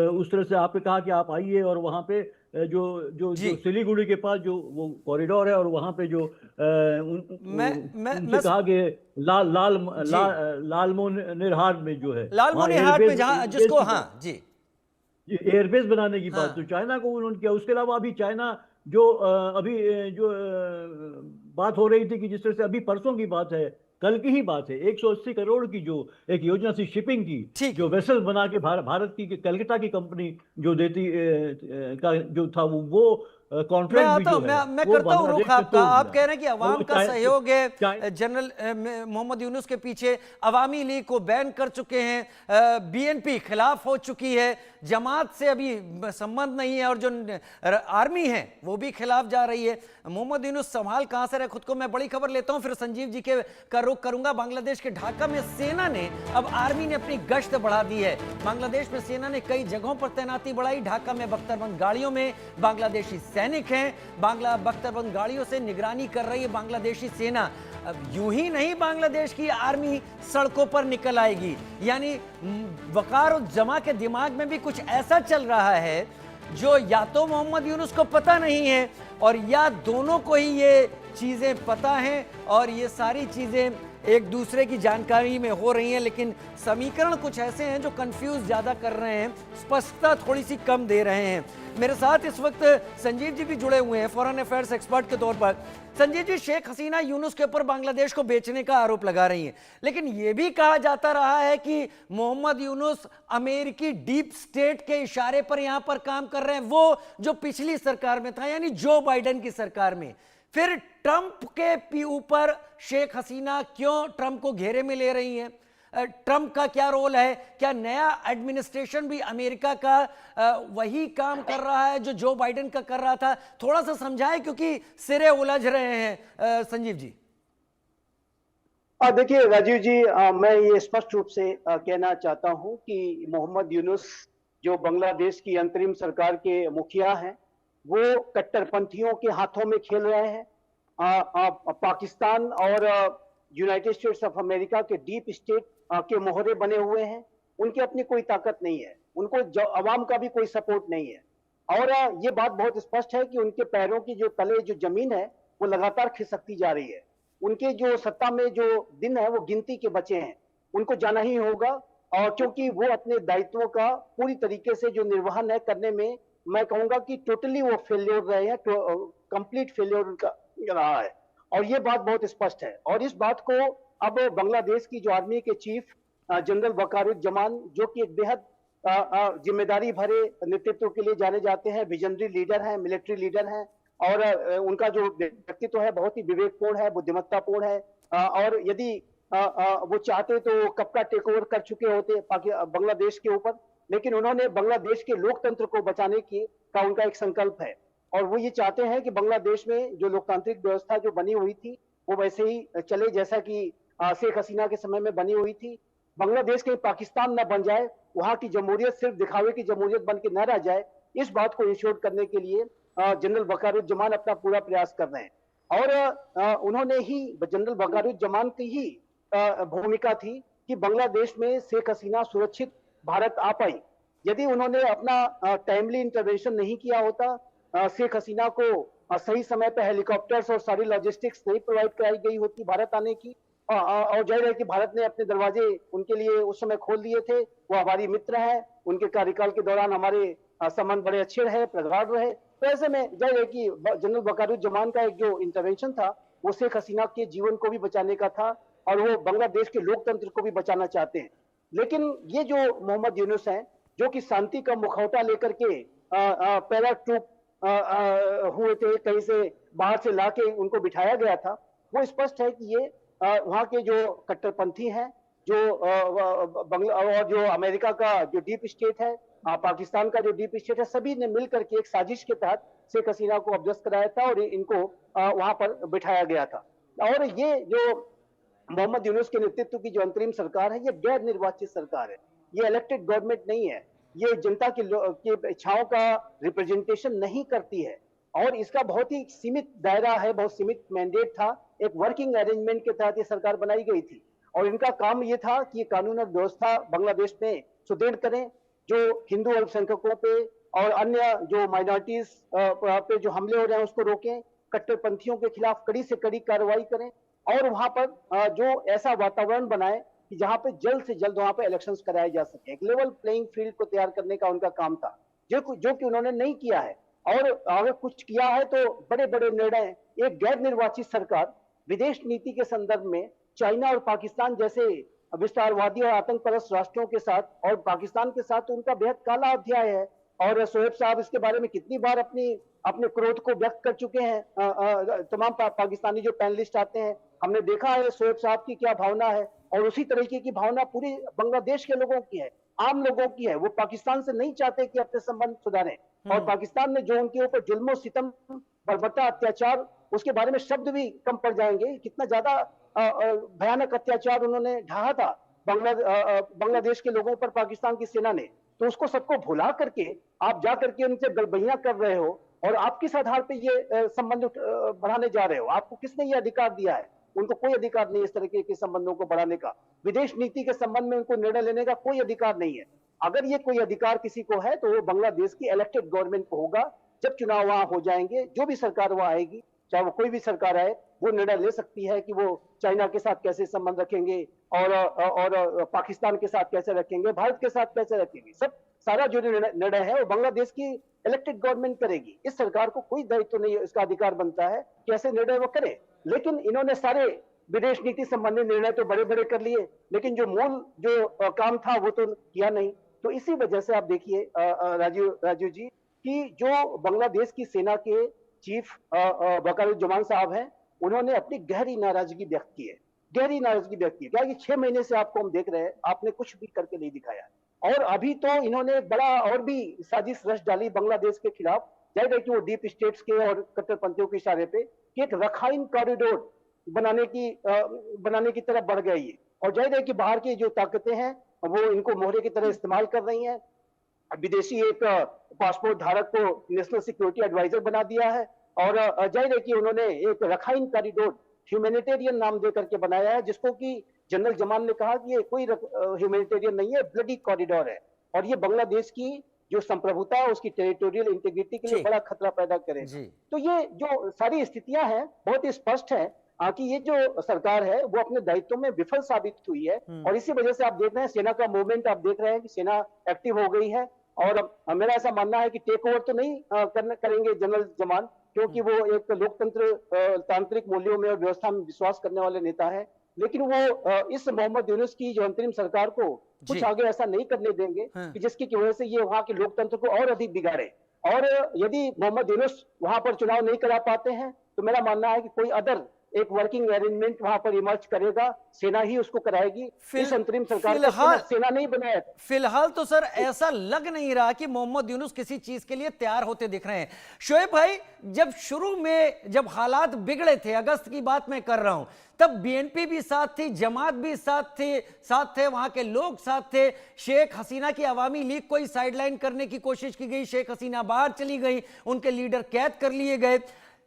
उस तरह से आपने कहा कि आप आइए, और वहाँ पे जो सिलीगुड़ी के पास जो वो कॉरिडोर है, और वहाँ पे जो उनसे कहा कि लालमोहन में जो है, लालमोहन में जहाँ जिसको, हाँ जी जी, एयरबेस बनाने की बात तो चाइना को उन्होंने किया। उसके अलावा अभी चाइना जो बात हो रही थी कि जिस तरह से अभी परसों की बात है, कल की ही बात है, 180 करोड़ की जो एक योजना थी शिपिंग की, जो वेसल बना के भारत की कलकत्ता की कंपनी जो देती का जो था वो कॉन्ट्रैक्ट भी जो है मैं करता हूं रुख आपका। आप कह रहे हैं कि अवाम का सहयोग है, जनरल मोहम्मद यूनुस के पीछे अवामी लीग को बैन कर चुके हैं, बीएनपी खिलाफ हो चुकी है, जमात से अभी संबंध नहीं है, और जो आर्मी है वो भी खिलाफ जा रही है। मोहम्मद यूनुस संभाल कहां से रहे खुद को। मैं बड़ी खबर लेता हूं, फिर संजीव जी के का रुख करूंगा। बांग्लादेश के ढाका में सेना ने, अब आर्मी ने अपनी गश्त बढ़ा दी है। बांग्लादेश में सेना ने कई जगहों पर तैनाती बढ़ाई। ढाका में बख्तरबंद गाड़ियों में बांग्लादेशी सैनिक हैं, बख्तरबंद गाड़ियों से निगरानी कर रही है बांग्लादेशी सेना। अब यूं ही नहीं बांग्लादेश की आर्मी सड़कों पर निकल आएगी, यानी वकार और जमा के दिमाग में भी कुछ ऐसा चल रहा है जो या तो मोहम्मद यूनुस को पता नहीं है, और या दोनों को ही ये चीजें पता हैं, और ये सारी चीजें एक दूसरे की जानकारी में हो रही हैं, लेकिन समीकरण कुछ ऐसे हैं जो कंफ्यूज ज्यादा कर रहे हैं, स्पष्टता थोड़ी सी कम दे रहे हैं। मेरे साथ इस वक्त संजीव जी भी जुड़े हुए हैं फॉरेन अफेयर्स एक्सपर्ट के तौर पर। संजीव जी, शेख हसीना यूनुस के ऊपर बांग्लादेश को बेचने का आरोप लगा रही हैं, लेकिन यह भी कहा जाता रहा है कि मोहम्मद यूनुस अमेरिकी डीप स्टेट के इशारे पर यहां पर काम कर रहे हैं, वो जो पिछली सरकार में था, यानी जो बाइडेन की सरकार में। फिर ट्रंप के ऊपर शेख हसीना क्यों ट्रंप को घेरे में ले रही हैं? ट्रंप का क्या रोल है? क्या नया एडमिनिस्ट्रेशन भी अमेरिका का वही काम कर रहा है जो जो बाइडेन का कर रहा था? थोड़ा सा समझाएं, क्योंकि सिरे उलझ रहे हैं संजीव जी। देखिए राजीव जी, मैं ये स्पष्ट रूप से कहना चाहता हूं कि मोहम्मद यूनुस जो बांग्लादेश की अंतरिम सरकार के मुखिया हैं, वो कट्टरपंथियों के हाथों में खेल रहे हैं। पाकिस्तान और यूनाइटेड स्टेट्स ऑफ अमेरिका के डीप स्टेट के मोहरे बने हुए हैं। उनकी अपनी कोई ताकत नहीं है, उनको अवाम का भी कोई सपोर्ट नहीं है, और ये बात बहुत स्पष्ट है कि उनके पैरों की जो तले जो जमीन है वो लगातार खिसकती जा रही है। उनके जो सत्ता में जो दिन है वो गिनती के बचे हैं, उनको जाना ही होगा, और क्योंकि वो अपने दायित्वों का पूरी तरीके से जो निर्वहन है करने में, मैं कहूंगा कि टोटली वो फेल्योर रहे हैं, कंप्लीट फेल्योर उनका रहा है, और ये बात बहुत स्पष्ट है। और इस बात को अब बांग्लादेश की जो आर्मी के चीफ जनरल वकारुज्जमान, जो कि एक बेहद जिम्मेदारी भरे नेतृत्व के लिए जाने जाते हैं, विजनरी लीडर हैं, मिलिट्री लीडर हैं, और उनका जो व्यक्तित्व है बहुत ही विवेकपूर्ण है, बुद्धिमत्तापूर्ण है, और यदि वो चाहते तो वो कब का टेक ओवर कर चुके होते बांग्लादेश के ऊपर, लेकिन उन्होंने बांग्लादेश के लोकतंत्र को बचाने की का उनका एक संकल्प है, और वो ये चाहते हैं कि बांग्लादेश में जो लोकतांत्रिक व्यवस्था जो बनी हुई थी वो वैसे ही चले जैसा कि शेख हसीना के समय में बनी हुई थी। बांग्लादेश कहीं पाकिस्तान न बन जाए, वहां की जमहूरियत सिर्फ दिखावे की जमहूरियत बन के न रह जाए, इस बात को इंश्योर करने के लिए जनरल वकारुज्जमान अपना पूरा प्रयास कर रहे हैं। और उन्होंने ही जनरल वकारुज्जमान की ही भूमिका थी कि बांग्लादेश में शेख हसीना सुरक्षित भारत आ पाई। यदि उन्होंने अपना टाइमली इंटरवेंशन नहीं किया होता, शेख हसीना को सही समय पर हेलीकॉप्टर्स और सारी लॉजिस्टिक्स नहीं प्रोवाइड कराई गई होती भारत आने की, और जाहिर है कि भारत ने अपने दरवाजे उनके लिए उस समय खोल दिए थे। वो हमारी मित्र है, उनके कार्यकाल के दौरान हमारे संबंध बड़े अच्छे रहे, प्रगाढ़ रहे। तो ऐसे में जाहिर है कि जनरल वकारुज्जमान का एक जो इंटरवेंशन था वो शेख हसीना के जीवन को भी बचाने का था, और वो बांग्लादेश के लोकतंत्र को भी बचाना चाहते हैं। लेकिन ये जो मोहम्मद यूनुस हैं, जो कि शांति का मुखौटा लेकर के पैरा ट्रूप हुए थे, कहीं से बाहर से लाके उनको बिठाया गया था, वो स्पष्ट है कि ये वहां के जो कट्टरपंथी हैं, जो बंगला और जो अमेरिका का जो डीप स्टेट है, पाकिस्तान का जो डीप स्टेट है, सभी ने मिलकर के एक साजिश के तहत शेख हसीना को अभ्यस्त कराया था और इनको वहां पर बिठाया गया था। और ये जो मोहम्मद यूनुस के नेतृत्व की जो अंतरिम सरकार है, ये गैर निर्वाचित सरकार है, ये इलेक्टेड गवर्नमेंट नहीं है, ये जनता की इच्छाओं का रिप्रेजेंटेशन नहीं करती है, और इसका बहुत ही सीमित दायरा है, बहुत सीमित मैंडेट था। एक वर्किंग अरेंजमेंट के तहत ये सरकार बनाई गई थी, और इनका काम ये था कि कानून और व्यवस्था बांग्लादेश में सुदृढ़ करें, जो हिंदू अल्पसंख्यकों पे और अन्य जो माइनॉरिटीज पे जो हमले हो रहे हैं उसको रोकें, कट्टरपंथियों के खिलाफ कड़ी से कड़ी कार्रवाई करें, और वहां पर जो ऐसा वातावरण बनाए कि जहां पे जल्द से जल्द वहां पे इलेक्शंस कराए जा सके। एक लेवल प्लेइंग फील्ड को तैयार करने का उनका काम था, जो कि उन्होंने नहीं किया है। और अगर कुछ किया है तो बड़े बड़े निर्णय, एक गैर निर्वाचित सरकार विदेश नीति के संदर्भ में चाइना और पाकिस्तान जैसे विस्तारवादी और आतंकपरस्त राष्ट्रों के साथ और पाकिस्तान के साथ उनका बेहद काला अध्याय है। और शोएब साहब इसके बारे में कितनी बार अपने क्रोध को व्यक्त कर चुके हैं। तमाम पाकिस्तानी जो पैनलिस्ट आते हैं, हमने देखा है शोएब साहब की क्या भावना है, और उसी तरीके की भावना पूरी बांग्लादेश के लोगों की है, आम लोगों की है। वो पाकिस्तान से नहीं चाहते कि अपने संबंध सुधारें, और पाकिस्तान ने जो उनके ऊपर जुल्म सितम, बर्बरता, अत्याचार, उसके बारे में शब्द भी कम पड़ जाएंगे। कितना ज्यादा भयानक अत्याचार उन्होंने ढाहा था बांग्लादेश के लोगों पर पाकिस्तान की सेना ने, तो उसको सबको भुला करके आप जा करके उनसे गलबहियां कर रहे हो, और आप किस आधार पे ये संबंध बढ़ाने जा रहे हो? आपको किसने ये अधिकार दिया है? उनको कोई अधिकार नहीं इस तरह के संबंधों को बढ़ाने का। विदेश नीति के संबंध में उनको निर्णय लेने का कोई अधिकार नहीं है। अगर ये कोई अधिकार किसी को है तो वो बांग्लादेश की इलेक्टेड गवर्नमेंट को होगा। जब चुनाव वहां हो जाएंगे, जो भी सरकार वहां आएगी, चाहे वो कोई भी सरकार आए, वो निर्णय ले सकती है कि वो चाइना के साथ कैसे संबंध रखेंगे, और पाकिस्तान के साथ कैसे रखेंगे, भारत के साथ कैसे रखेंगे। सब सारा जो निर्णय है वो बांग्लादेश की इलेक्टेड गवर्नमेंट करेगी। इस सरकार को कोई दायित्व नहीं है, इसका अधिकार बनता है कि ऐसे निर्णय वो करे। लेकिन इन्होंने सारे विदेश नीति संबंधी निर्णय तो बड़े बड़े कर लिए, लेकिन जो मूल जो काम था वो तो किया नहीं। तो इसी वजह से आप देखिए राजीव जी, कि जो बांग्लादेश की सेना के चीफ वकारुज्जमान साहब हैं, उन्होंने अपनी गहरी नाराजगी व्यक्त की है, गहरी नाराजगी व्यक्त की है। क्या कि 6 महीने से आपको हम देख रहे हैं, आपने कुछ भी करके नहीं दिखाया, और अभी तो इन्होंने बड़ा और भी साजिश रच डाली बांग्लादेश के खिलाफ। जाहिर है कि वो डीप स्टेट्स के और कट्टरपंथियों के इशारे पे कि एक रखाइन कॉरिडोर बनाने की तरफ बढ़ गई है, और जाहिर है कि बाहर की जो ताकतें हैं वो इनको मोहरे की तरह इस्तेमाल कर रही हैं। विदेशी एक पासपोर्ट धारक को नेशनल सिक्योरिटी एडवाइजर बना दिया है, और जाहिर है कि उन्होंने एक रखाइन कॉरिडोर ह्यूमैनिटेरियन नाम दे करके बनाया है, जिसको कि जनरल जमान ने कहा कि ये कोई ह्यूमैनिटेरियन नहीं है, ब्लडी कॉरिडोर है, और ये बांग्लादेश की जो संप्रभुता है, उसकी टेरिटोरियल इंटीग्रिटी के लिए बड़ा खतरा पैदा करेगा। तो ये जो सारी स्थितियां हैं बहुत ही स्पष्ट है कि ये जो सरकार है वो अपने दायित्व में विफल साबित हुई है, और इसी वजह से आप देख रहे हैं सेना का मूवमेंट, आप देख रहे हैं कि सेना एक्टिव हो गई है। और मेरा ऐसा मानना है कि टेक ओवर तो नहीं करेंगे जनरल जमान, क्योंकि वो एक लोकतंत्र तांत्रिक मूल्यों में और व्यवस्था में विश्वास करने वाले नेता है। लेकिन वो इस मोहम्मद यूनुस की जो अंतरिम सरकार को कुछ जी। आगे ऐसा नहीं करने देंगे हाँ। कि जिसकी की वजह से ये वहां के लोकतंत्र को और अधिक बिगाड़े। और यदि मोहम्मद यूनुस वहां पर चुनाव नहीं करा पाते हैं तो मेरा मानना है कि कोई अदर एक वर्किंग अरेंजमेंट वहां पर इमर्ज करेगा, सेना ही उसको कराएगी। इस अंतरिम सरकार को सेना नहीं बनाया था। फिलहाल तो सर ऐसा लग नहीं रहा कि मोहम्मद यूनुस किसी चीज के लिए तैयार होते दिख रहे हैं। शोएब भाई, जब शुरू में जब हालात बिगड़े थे, अगस्त की बात मैं कर रहा हूं, तब बीएनपी भी साथ थी, जमात भी साथ थे, वहां के लोग साथ थे। शेख हसीना की अवामी लीग को साइडलाइन करने की कोशिश की गई, शेख हसीना बाहर चली गई, उनके लीडर कैद कर लिए गए।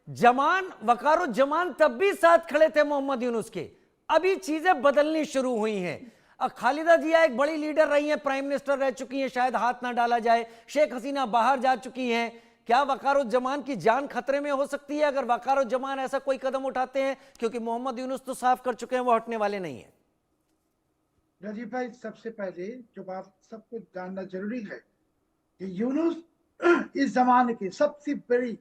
वकारुज्जमान तब भी साथ खड़े थे मोहम्मद यूनुस के। अभी चीजें बदलनी शुरू हुई हैं। खालिदा जिया एक बड़ी लीडर रही हैं, प्राइम मिनिस्टर रह चुकी हैं, शायद हाथ ना डाला जाए। शेख हसीना बाहर जा चुकी हैं। क्या वकारुज्जमान की जान खतरे में हो सकती है अगर वकारुज्जमान ऐसा कोई कदम उठाते हैं? क्योंकि मोहम्मद यूनुस तो साफ कर चुके हैं वो हटने वाले नहीं है। राजीव भाई, सबसे पहले जो बात सबको जानना जरूरी है कि यूनुस इस जमाने की सबसे बड़ी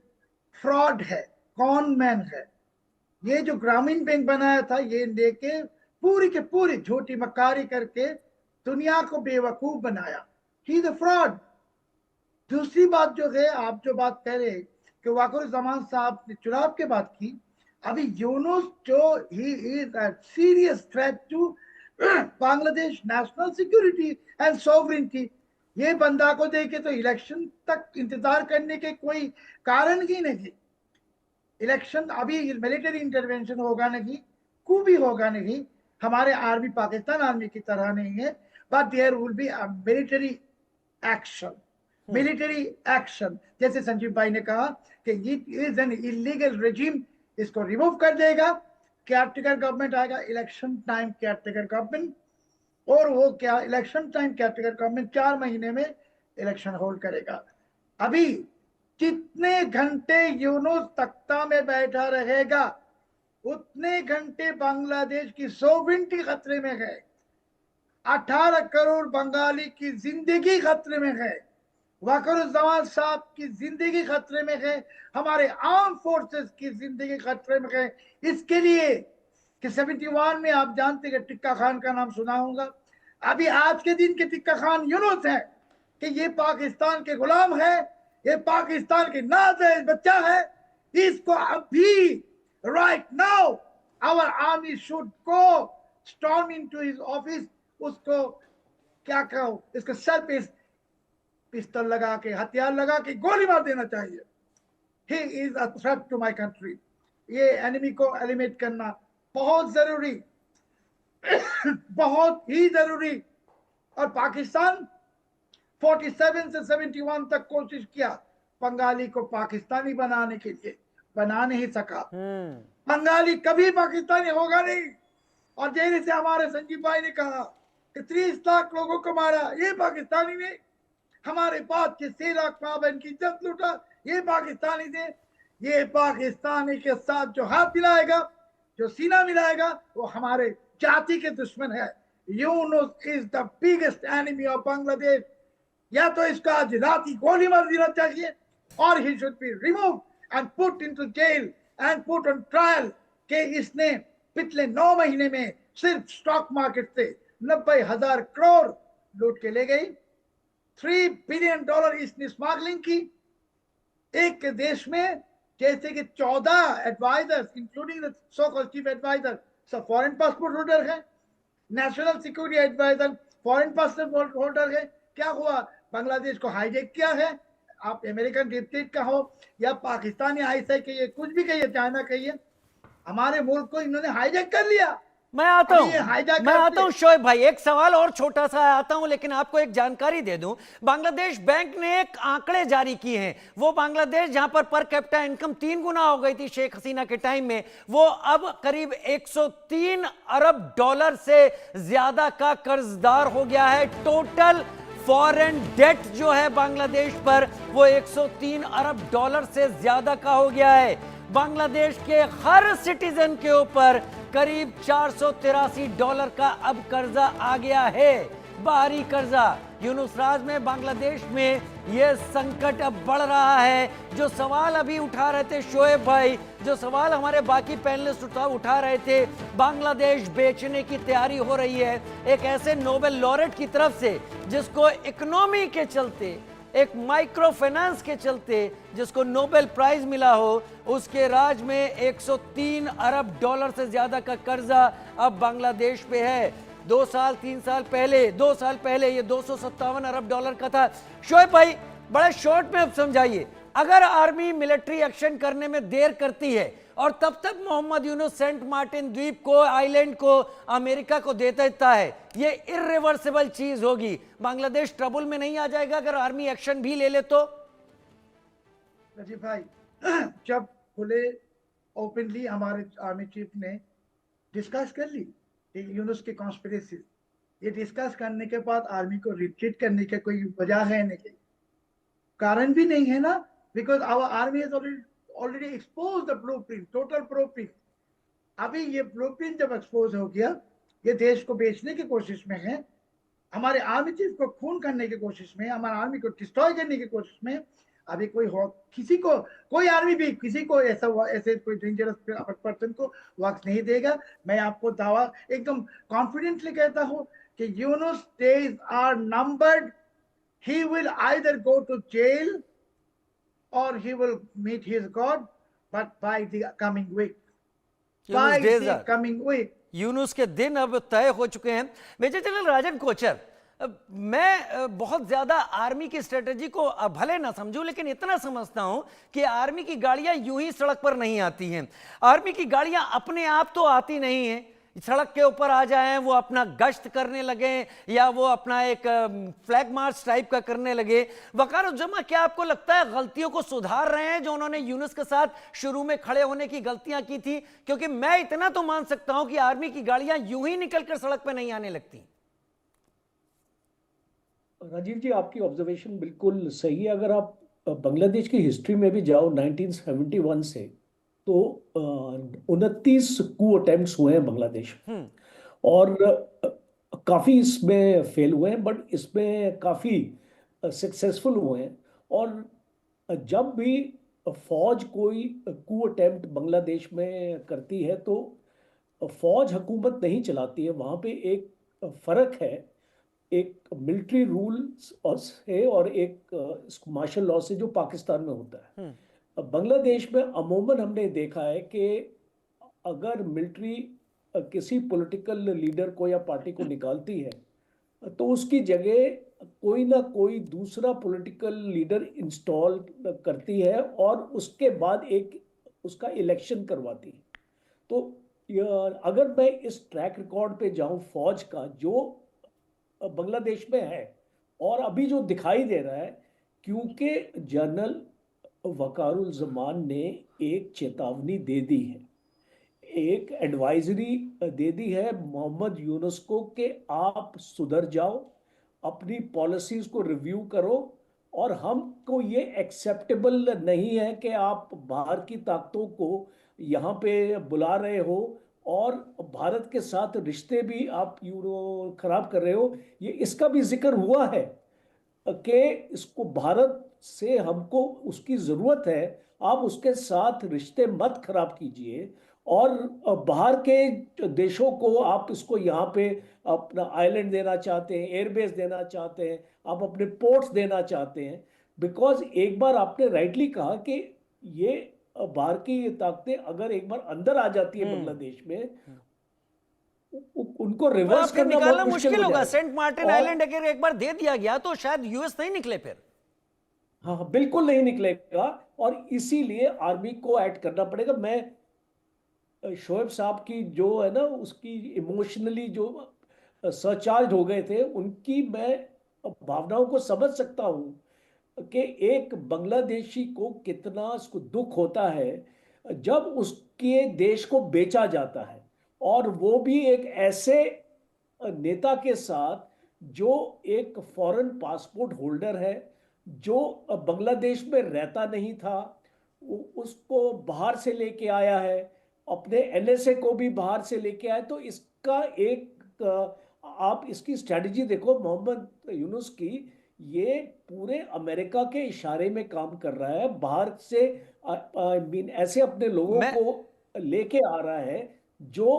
फ्रॉड है, कॉन मैन है। ये जो ग्रामीण बैंक बनाया था, ये लेके पूरी के पूरी झूठी मक्कारी करके दुनिया को बेवकूफ बनाया। ही इज अ फ्रॉड। दूसरी बात जो है, आप जो बात कह रहे कि वकारुज्जमान साहब ने चुनाव के बाद की, अभी यूनुस जो he is a serious threat to Bangladesh national security and sovereignty. ये बंदा को देखे तो इलेक्शन तक इंतजार करने के कोई कारण ही नहीं। इलेक्शन अभी मिलिट्री इंटरवेंशन होगा नहीं, कू भी होगा नहीं, हमारे आर्मी पाकिस्तान आर्मी की तरह नहीं है, but there will be a military action. Military action, जैसे संजीव भाई ने कहा कि it is an illegal regime, इसको रिमूव कर देगा। केयरटेकर गवर्नमेंट आएगा, इलेक्शन टाइम केयरटेकर गवर्नमेंट, और वो क्या इलेक्शन टाइम केयरटेकर गवर्नमेंट 4 महीने में इलेक्शन होल्ड करेगा। अभी जितने घंटे यूनुस तख्ता में बैठा रहेगा उतने घंटे बांग्लादेश की सॉवरेनिटी खतरे में है। 18 करोड़ बंगाली की जिंदगी खतरे में है, वकारुज्जमान साहब की जिंदगी खतरे में है, हमारे आर्म फोर्सेस की जिंदगी खतरे में है। इसके लिए कि 71 में आप जानते हैं टिक्का खान का नाम सुना होगा। अभी आज के दिन के टिक्का खान यूनुस है कि ये पाकिस्तान के गुलाम है, ये पाकिस्तान के नाज़ बच्चा है। इसको अभी right now our army should go storm into his office. उसको क्या कहो, इसको सर पे पिस्तौल लगा के, हथियार लगा के गोली मार देना चाहिए। He is a threat to my country. ये एनिमी को एलिमिनेट करना बहुत जरूरी बहुत ही जरूरी। और पाकिस्तान 47 से 71 तक कोशिश किया बंगाली को पाकिस्तानी बनाने के लिए, बना नहीं सका। बंगाली कभी पाकिस्तानी होगा नहीं। और जैसे हमारे संजीव भाई ने कहा कि 30 लाख लोगों को मारा, ये पाकिस्तानी ने। हमारे पास के 6 लाख माँ बहन की इज्जत लूटा, ये पाकिस्तानी ने। ये पाकिस्तानी के साथ जो हाथ मिलाएगा, जो सीना मिलाएगा, वो हमारे जाति के दुश्मन है। Yunus is the biggest enemy of Bangladesh. या तो इसका आज रात ही गोली मार देना चाहिए, और he should be remove and put into jail and put on trial कि इसने पिछले 9 महीने में सिर्फ स्टॉक मार्केट से 90,000 करोड़ लूट के ले गई। $3 बिलियन इसने स्मगलिंग की। एक देश में जैसे कि 14 advisers including the so called chief adviser सब फॉरेन पासपोर्ट होल्डर है, national security adviser foreign passport holder है। क्या हुआ? बांग्लादेश को हाईजैक किया है। आप अमेरिकन डीप स्टेट का हो या पाकिस्तानी आईएसआई कहिए, कुछ भी कहिए, चाइना कहिए, हमारे मुल्क को इन्होंने हाईजैक कर लिया। मैं आता हूं शोएब भाई, एक सवाल और छोटा सा आता हूं, लेकिन आपको एक जानकारी दे दूं। बांग्लादेश बैंक ने एक आंकड़े जारी किए हैं। वो बांग्लादेश जहां पर कैपिटा इनकम 3 गुना हो गई थी शेख हसीना के टाइम में, वो अब करीब 103 अरब डॉलर से ज्यादा का कर्जदार हो गया है। टोटल फॉरेन डेट जो है बांग्लादेश पर, वो 103 अरब डॉलर से ज्यादा का हो गया है। बांग्लादेश के हर सिटीजन के ऊपर करीब $483 का अब कर्जा आ गया है। बाहरी कर्जा। यूनुस राज में बांग्लादेश में यह संकट अब बढ़ रहा है। जो सवाल अभी उठा रहे थे शोएब भाई, जो सवाल हमारे बाकी पैनलिस्ट उठा रहे थे, बांग्लादेश बेचने की तैयारी हो रही है एक ऐसे नोबेल लॉरेट की तरफ से जिसको इकोनॉमी के चलते, एक माइक्रो फाइनेंस के चलते जिसको नोबेल प्राइज मिला हो, उसके राज में 103 अरब डॉलर से ज्यादा का कर्जा अब बांग्लादेश पे है। 2 साल 3 साल पहले, 2 साल पहले ये 257 अरब डॉलर का था। शोएब भाई बड़ा शॉर्ट में अब समझाइए, अगर आर्मी मिलिट्री एक्शन करने में देर करती है और तब तक मोहम्मद यूनुस सेंट मार्टिन द्वीप को, आइलैंड को अमेरिका को दे देता है, ये इर्रिवर्सिबल चीज होगी। बांग्लादेश ट्रबल में नहीं आ जाएगा अगर आर्मी एक्शन भी ले ले तो? राजीव भाई, जब खुले ओपनली हमारे आर्मी चीफ ने डिस्कस कर ली यूनुस की कॉन्स्पिरेसी, ये डिस्कस करने के बाद आर्मी को रिट्रीट करने की कोई वजह है नहीं, कारण भी नहीं है ना, because our army is already expose the blueprint, total blueprint. अभी ये ब्लूप्रिंट जब एक्सपोज हो गया, ये देश को बेचने की कोशिश में है, हमारे आर्मी चीफ को खून करने की कोशिश में, हमारे आर्मी को डिस्ट्रॉय करने की कोशिश में। अभी किसी को, कोई आर्मी भी किसी को ऐसे कोई डेंजरस पर्सन को वक्त नहीं देगा। मैं आपको दावा एकदम कॉन्फिडेंटली कहता हूं कि Yunus days are numbered. He will either go to jail or he will meet his God, but by the coming week. By the coming week. Yunus के दिन अब तय हो चुके हैं। मेजर जनरल राजन कोचर, मैं बहुत ज्यादा आर्मी की स्ट्रेटेजी को भले ना समझूं, लेकिन इतना समझता हूं कि आर्मी की गाड़ियां यूं ही सड़क पर नहीं आती हैं। आर्मी की गाड़ियां अपने आप तो आती नहीं हैं, सड़क के ऊपर आ जाएं, वो अपना गश्त करने लगे या वो अपना एक फ्लैग मार्च टाइप का करने लगे। वकारुज्जमा, क्या आपको लगता है गलतियों को सुधार रहे हैं जो उन्होंने यूनुस के साथ शुरू में खड़े होने की गलतियां की थी? क्योंकि मैं इतना तो मान सकता हूं कि आर्मी की गाड़ियां यूं ही निकलकर सड़क पर नहीं आने लगती। राजीव जी, आपकी ऑब्जर्वेशन बिल्कुल सही है। अगर आप बांग्लादेश की हिस्ट्री में भी जाओ 1971 से, तो 29 कू अटेम्प्ट्स हुए हैं बांग्लादेश में, और काफ़ी इसमें फेल हुए हैं, बट इसमें काफ़ी सक्सेसफुल हुए हैं। और जब भी फौज कोई कू अटेम्प्ट बांग्लादेश में करती है तो फौज हुकूमत नहीं चलाती है, वहाँ पे एक फ़र्क है, एक मिलिट्री रूल्स से और एक मार्शल लॉ से जो पाकिस्तान में होता है। बांग्लादेश में अमूमन हमने देखा है कि अगर मिलिट्री किसी पॉलिटिकल लीडर को या पार्टी को निकालती है तो उसकी जगह कोई ना कोई दूसरा पॉलिटिकल लीडर इंस्टॉल करती है और उसके बाद एक उसका इलेक्शन करवाती है। तो अगर मैं इस ट्रैक रिकॉर्ड पे जाऊं फौज का जो बांग्लादेश में है और अभी जो दिखाई दे रहा है, क्योंकि जनरल वकारुल-जमान ने एक चेतावनी दे दी है, एक एडवाइजरी दे दी है मोहम्मद यूनुस को कि आप सुधर जाओ, अपनी पॉलिसीज को रिव्यू करो, और हमको ये एक्सेप्टेबल नहीं है कि आप बाहर की ताकतों को यहाँ पे बुला रहे हो और भारत के साथ रिश्ते भी आप खराब कर रहे हो। ये इसका भी जिक्र हुआ है कि इसको भारत से हमको उसकी ज़रूरत है, आप उसके साथ रिश्ते मत खराब कीजिए, और बाहर के देशों को आप इसको यहाँ पे अपना आइलैंड देना चाहते हैं, एयरबेस देना चाहते हैं, आप अपने पोर्ट्स देना चाहते हैं, बिकॉज एक बार आपने राइटली कहा कि ये बाहर की ताकतें अगर एक बार अंदर आ जाती है बांग्लादेश में, उनको रिवर्स करना निकालना मुश्किल होगा। सेंट मार्टिन आइलैंड अगर एक बार दे दिया गया तो शायद यूएस नहीं निकले फिर। हाँ, बिल्कुल नहीं निकलेगा, और इसीलिए आर्मी को ऐड करना पड़ेगा। मैं शोएब साहब की जो है ना, उसकी इमोशनली जो सरचार्ज हो गए थे, उनकी मैं भावनाओं को समझ सकता हूँ कि एक बांग्लादेशी को कितना उसको दुख होता है जब उसके देश को बेचा जाता है, और वो भी एक ऐसे नेता के साथ जो एक फॉरेन पासपोर्ट होल्डर है, जो बांग्लादेश में रहता नहीं था, उसको बाहर से लेके आया है, अपने एनएसए को भी बाहर से लेके आया। तो इसका एक आप इसकी स्ट्रेटजी देखो मोहम्मद यूनुस की, ये पूरे अमेरिका के इशारे में काम कर रहा है, बाहर से आई मीन ऐसे अपने लोगों मैं को लेके आ रहा है जो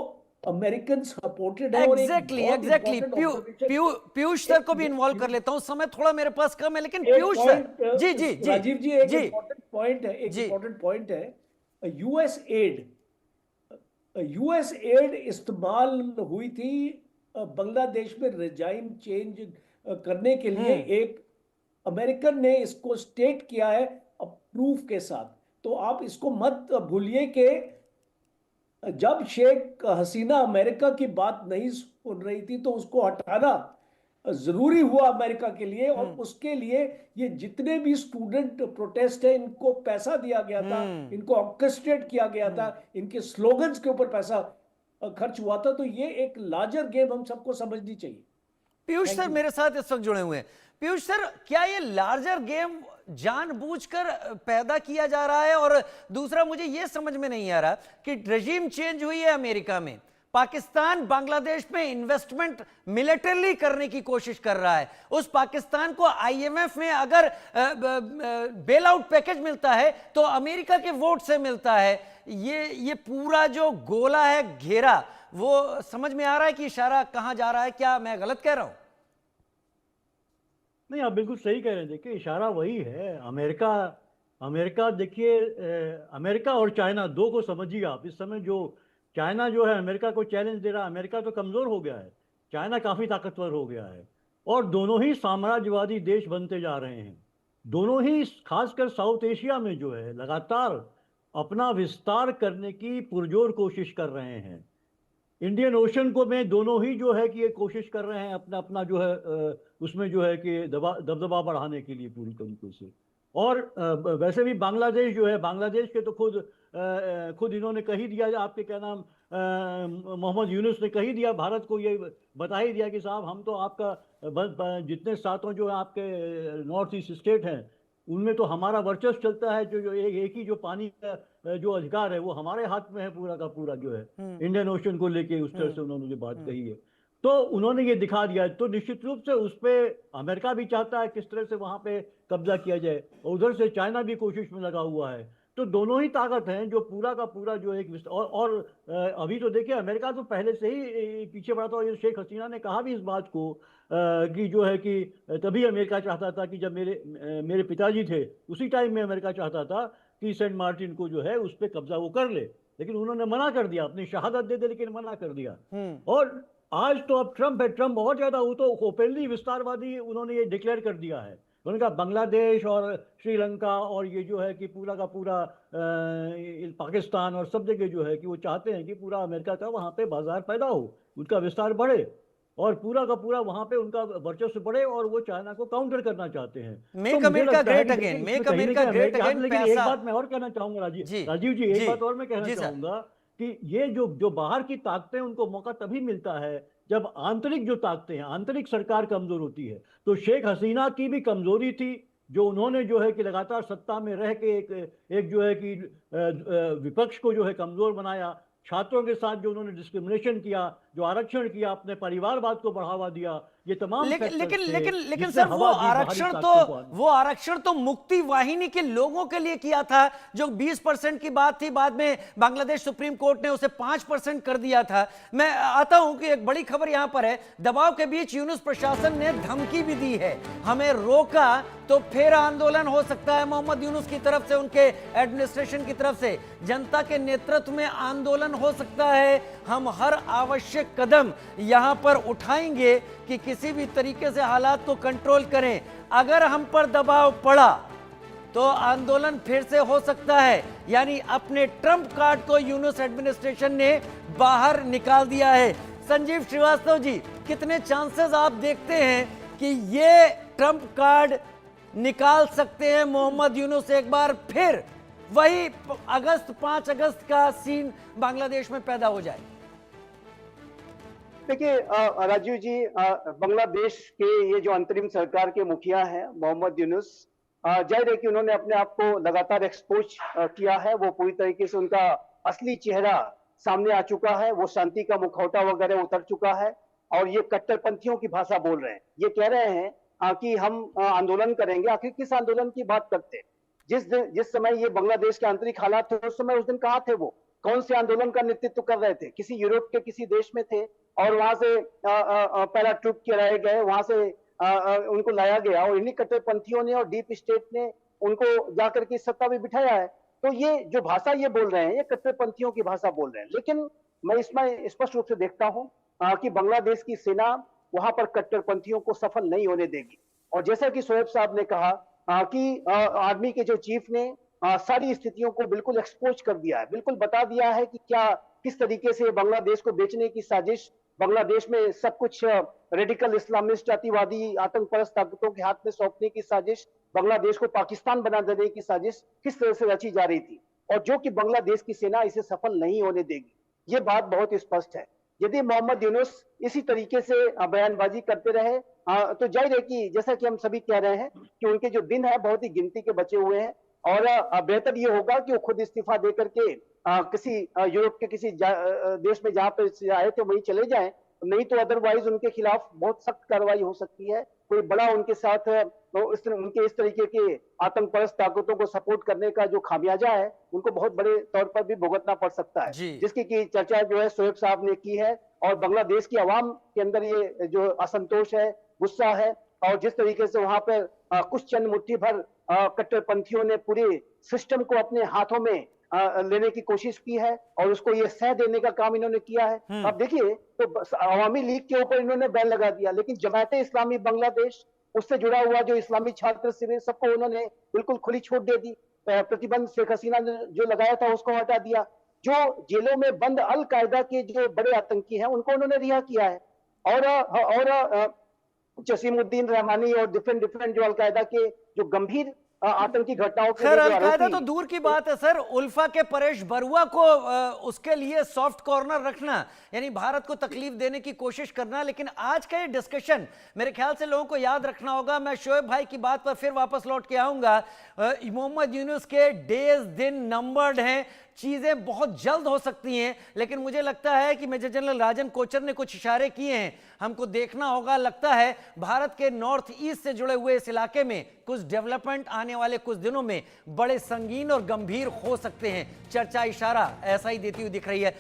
अमेरिकन सपोर्टेड है। और एक एग्जैक्टली बहुत exactly important observation, Piyush sir को भी इन्वॉल्व कर लेता हूं, समय थोड़ा मेरे पास कम है, लेकिन एक पीयूष सर, पॉइंट जी जी जी राजीव जी, एक जी इंपॉर्टेंट पॉइंट है, एक जी इंपॉर्टेंट पॉइंट है। यूएस एड, यूएस एड इस्तेमाल हुई थी बांग्लादेश में रिजाइम चेंज करने के लिए। एक अमेरिकन ने इसको स्टेट किया है प्रूफ के साथ। तो आप इसको मत भूलिए कि जब शेख हसीना अमेरिका की बात नहीं सुन रही थी तो उसको हटाना जरूरी हुआ अमेरिका के लिए, और उसके लिए ये जितने भी स्टूडेंट प्रोटेस्ट है इनको पैसा दिया गया था, इनको ऑर्केस्ट्रेट किया गया था, इनके स्लोगन्स के ऊपर पैसा खर्च हुआ था। तो ये एक लार्जर गेम हम सबको समझनी चाहिए। पीयूष सर मेरे साथ इस वक्त जुड़े हुए हैं। पीयूष सर, क्या ये लार्जर गेम जानबूझकर पैदा किया जा रहा है? और दूसरा, मुझे ये समझ में नहीं आ रहा कि रेजिम चेंज हुई है अमेरिका में, पाकिस्तान बांग्लादेश में इन्वेस्टमेंट मिलिटरली करने की कोशिश कर रहा है, उस पाकिस्तान को आईएमएफ में अगर बेल आउट पैकेज मिलता है तो अमेरिका के वोट से मिलता है। ये पूरा जो गोला है, घेरा, वो समझ में आ रहा है कि इशारा कहां जा रहा है? क्या मैं गलत कह रहा हूं? नहीं, आप बिल्कुल सही कह रहे हैं। देखिए, इशारा वही है। अमेरिका अमेरिका देखिए, अमेरिका और चाइना दो को समझिए आप। इस समय जो चाइना जो है अमेरिका को चैलेंज दे रहा है, अमेरिका तो कमज़ोर हो गया है, चाइना काफ़ी ताकतवर हो गया है, और दोनों ही साम्राज्यवादी देश बनते जा रहे हैं। दोनों ही खासकर साउथ एशिया में जो है लगातार अपना विस्तार करने की पुरजोर कोशिश कर रहे हैं। इंडियन ओशन को में दोनों ही जो है कि ये कोशिश कर रहे हैं अपना अपना जो है उसमें जो है कि दबदबा बढ़ाने के लिए पूरी तरीके से। और वैसे भी बांग्लादेश जो है, बांग्लादेश के तो खुद इन्होंने कही दिया, आपके क्या नाम, मोहम्मद यूनुस ने कही दिया, भारत को ये बता ही दिया कि साहब हम तो आपका जितने सातों जो है आपके नॉर्थ ईस्ट स्टेट हैं उनमें तो हमारा वर्चस्व चलता है। जो एक ही जो पानी का जो अधिकार है वो हमारे हाथ में है, पूरा का पूरा जो है इंडियन ओशन को लेके। उस तरह से उन्होंने जो बात कही है, तो उन्होंने ये दिखा दिया। तो निश्चित रूप से उस पर अमेरिका भी चाहता है किस तरह से वहां पे कब्जा किया जाए, और उधर से चाइना भी कोशिश में लगा हुआ है। तो दोनों ही ताकत हैं जो पूरा का पूरा जो एक और अभी तो देखिए अमेरिका तो पहले से ही पीछे बढ़ा था। और ये शेख हसीना ने कहा भी इस बात को कि जो है कि तभी अमेरिका चाहता था कि जब मेरे पिताजी थे उसी टाइम में अमेरिका चाहता था कि सेंट मार्टिन को जो है उस पर कब्जा वो कर ले, लेकिन उन्होंने मना कर दिया, अपनी शहादत दे दे लेकिन मना कर दिया। और आज तो अब ट्रंप है, ट्रंप बहुत ज्यादा, वो तो ओपनली विस्तारवादी उन्होंने ये डिक्लेयर कर दिया है। उन्होंने कहा बांग्लादेश और श्रीलंका और ये जो है कि पूरा का पूरा पाकिस्तान और सब जगह जो है कि वो चाहते हैं कि पूरा अमेरिका का वहाँ पे बाजार पैदा हो, उनका विस्तार बढ़े और पूरा का पूरा वहाँ पे उनका वर्चस्व बढ़े, और वो चाइना को काउंटर करना चाहते हैं। Make America great again, make America great again. लेकिन एक बात मैं और कहना चाहूंगा राजीव जी, एक बात और मैं कहना चाहूंगा कि ये जो बाहर की ताकतें उनको मौका तभी मिलता है जब आंतरिक जो ताकतें हैं, आंतरिक सरकार कमजोर होती है। तो शेख हसीना की भी कमजोरी थी जो उन्होंने जो है कि लगातार सत्ता में रह के एक जो है कि विपक्ष को जो है कमजोर बनाया, छात्रों के साथ जो उन्होंने डिस्क्रिमिनेशन किया, जो आरक्षण किया, अपने परिवारवाद को बढ़ावा दिया, ये तमाम लेकिन सर वो आरक्षण तो मुक्ति वाहिनी के लोगों के लिए किया था, जो 20% की बात थी, बाद में बांग्लादेश सुप्रीम कोर्ट ने उसे 5% कर दिया था। मैं आता हूं कि एक बड़ी खबर यहां पर है, दबाव के बीच यूनुस प्रशासन ने धमकी भी दी है, हमें रोका तो फिर आंदोलन हो सकता है। मोहम्मद यूनुस की तरफ से, उनके एडमिनिस्ट्रेशन की तरफ से जनता के नेतृत्व में आंदोलन हो सकता है। हम हर आवश्यक कदम यहां पर उठाएंगे कि किसी भी तरीके से हालात को कंट्रोल करें। अगर हम पर दबाव पड़ा तो आंदोलन फिर से हो सकता है। यानी अपने ट्रंप कार्ड को यूनुस एडमिनिस्ट्रेशन ने बाहर निकाल दिया है। संजीव श्रीवास्तव जी, कितने चांसेस आप देखते हैं कि ये ट्रंप कार्ड निकाल सकते हैं मोहम्मद यूनुस एक बार फिर वही 5 अगस्त का सीन बांग्लादेश में पैदा हो जाए? देखिए राजीव जी, बांग्लादेश के ये जो अंतरिम सरकार के मुखिया हैं मोहम्मद यूनुस, जाहिर है कि उन्होंने अपने आप को लगातार एक्सपोज किया है। वो पूरी तरीके से उनका असली चेहरा सामने आ चुका है, वो शांति का मुखौटा वगैरह उतर चुका है। और ये कट्टरपंथियों की भाषा बोल रहे हैं। ये कह रहे हैं कि हम आंदोलन करेंगे। आखिर किस आंदोलन की बात करते हैं? जिस समय ये बांग्लादेश के आंतरिक हालात थे, उस समय उस दिन कहाँ थे वो? कौन से आंदोलन का नेतृत्व कर रहे थे? किसी यूरोप के किसी देश में थे और वहां से पैराट्रूप कराए गए, वहां से उनको लाया गया और इन्हीं कट्टरपंथियों ने और डीप स्टेट ने उनको जाकर के सत्ता में बिठाया है। तो ये जो भाषा ये बोल रहे हैं, ये कट्टरपंथियों की भाषा बोल रहे हैं। लेकिन मैं इसमें स्पष्ट रूप से देखता हूं कि बांग्लादेश की सेना वहां पर कट्टरपंथियों को सफल नहीं होने देगी। और जैसा कि शोएब साहब ने कहा कि आर्मी के जो चीफ ने सारी स्थितियों को बिल्कुल एक्सपोज कर दिया है, बिल्कुल बता दिया है कि क्या किस तरीके से बांग्लादेश को बेचने की साजिश, बांग्लादेश में सब कुछ रेडिकल इस्लामिस्ट अतिवादी आतंकपरस्त ताकतों के हाथ में सौंपने की साजिश, बांग्लादेश को पाकिस्तान बना देने की साजिश किस तरह से रची जा रही थी, और जो कि बांग्लादेश की सेना इसे सफल नहीं होने देगी। ये बात बहुत स्पष्ट है। यदि मोहम्मद यूनुस इसी तरीके से बयानबाजी करते रहे तो जाहिर है कि जैसा कि हम सभी कह रहे हैं कि उनके जो दिन है बहुत ही गिनती के बचे हुए हैं, और बेहतर ये होगा कि वो खुद इस्तीफा दे करके किसी यूरोप के किसी देश में जहां पे आए थे वहीं चले जाएं, नहीं तो अदरवाइज उनके खिलाफ बहुत सख्त कार्रवाई हो सकती है। कोई बड़ा उनके साथ तो उनके इस तरीके के आतंकपरस्त ताकतों को सपोर्ट करने का जो खामियाजा है उनको बहुत बड़े तौर पर भी भुगतना पड़ सकता है, जिसकी की चर्चा जो है शोएब साहब ने की है। और बांग्लादेश की आवाम के अंदर ये जो असंतोष है, गुस्सा है, और जिस तरीके से वहां पर कुछ चंद मुट्ठी भर कट्टरपंथियों ने पूरे सिस्टम को अपने हाथों में लेने की कोशिश की है और उसको ये सह देने का काम इन्होंने किया है। अब देखिए, तो अवामी लीग के ऊपर इन्होंने बैन लगा दिया, लेकिन जमाते इस्लामी बांग्लादेश, उससे जुड़ा हुआ जो इस्लामी छात्र शिविर, सबको उन्होंने बिल्कुल खुली छूट दे दी। प्रतिबंध शेख हसीना ने जो लगाया था उसको हटा दिया। जो जेलों में बंद अल कायदा के जो बड़े आतंकी हैं उनको उन्होंने रिहा किया है। और जसीमुद्दीन रहमानी और डिफरेंट जो अलकायदा के जो गंभीर आतंकी घटनाओं के खैर अलकायदा तो दूर की बात है सर, उल्फा के परेश बरुआ को उसके लिए सॉफ्ट कॉर्नर रखना, यानी भारत को तकलीफ देने की कोशिश करना। लेकिन आज का ये डिस्कशन मेरे ख्याल से लोगों को याद रखना होगा। मैं शोएब भाई की बात पर फिर वापस लौट के आऊंगा। मोहम्मद यूनुस के डेज दिन नंबर्ड हैं, चीजें बहुत जल्द हो सकती हैं, लेकिन मुझे लगता है कि मेजर जनरल राजन कोचर ने कुछ इशारे किए हैं, हमको देखना होगा। लगता है भारत के नॉर्थ ईस्ट से जुड़े हुए इस इलाके में कुछ डेवलपमेंट आने वाले कुछ दिनों में बड़े संगीन और गंभीर हो सकते हैं। चर्चा इशारा ऐसा ही देती हुई दिख रही है।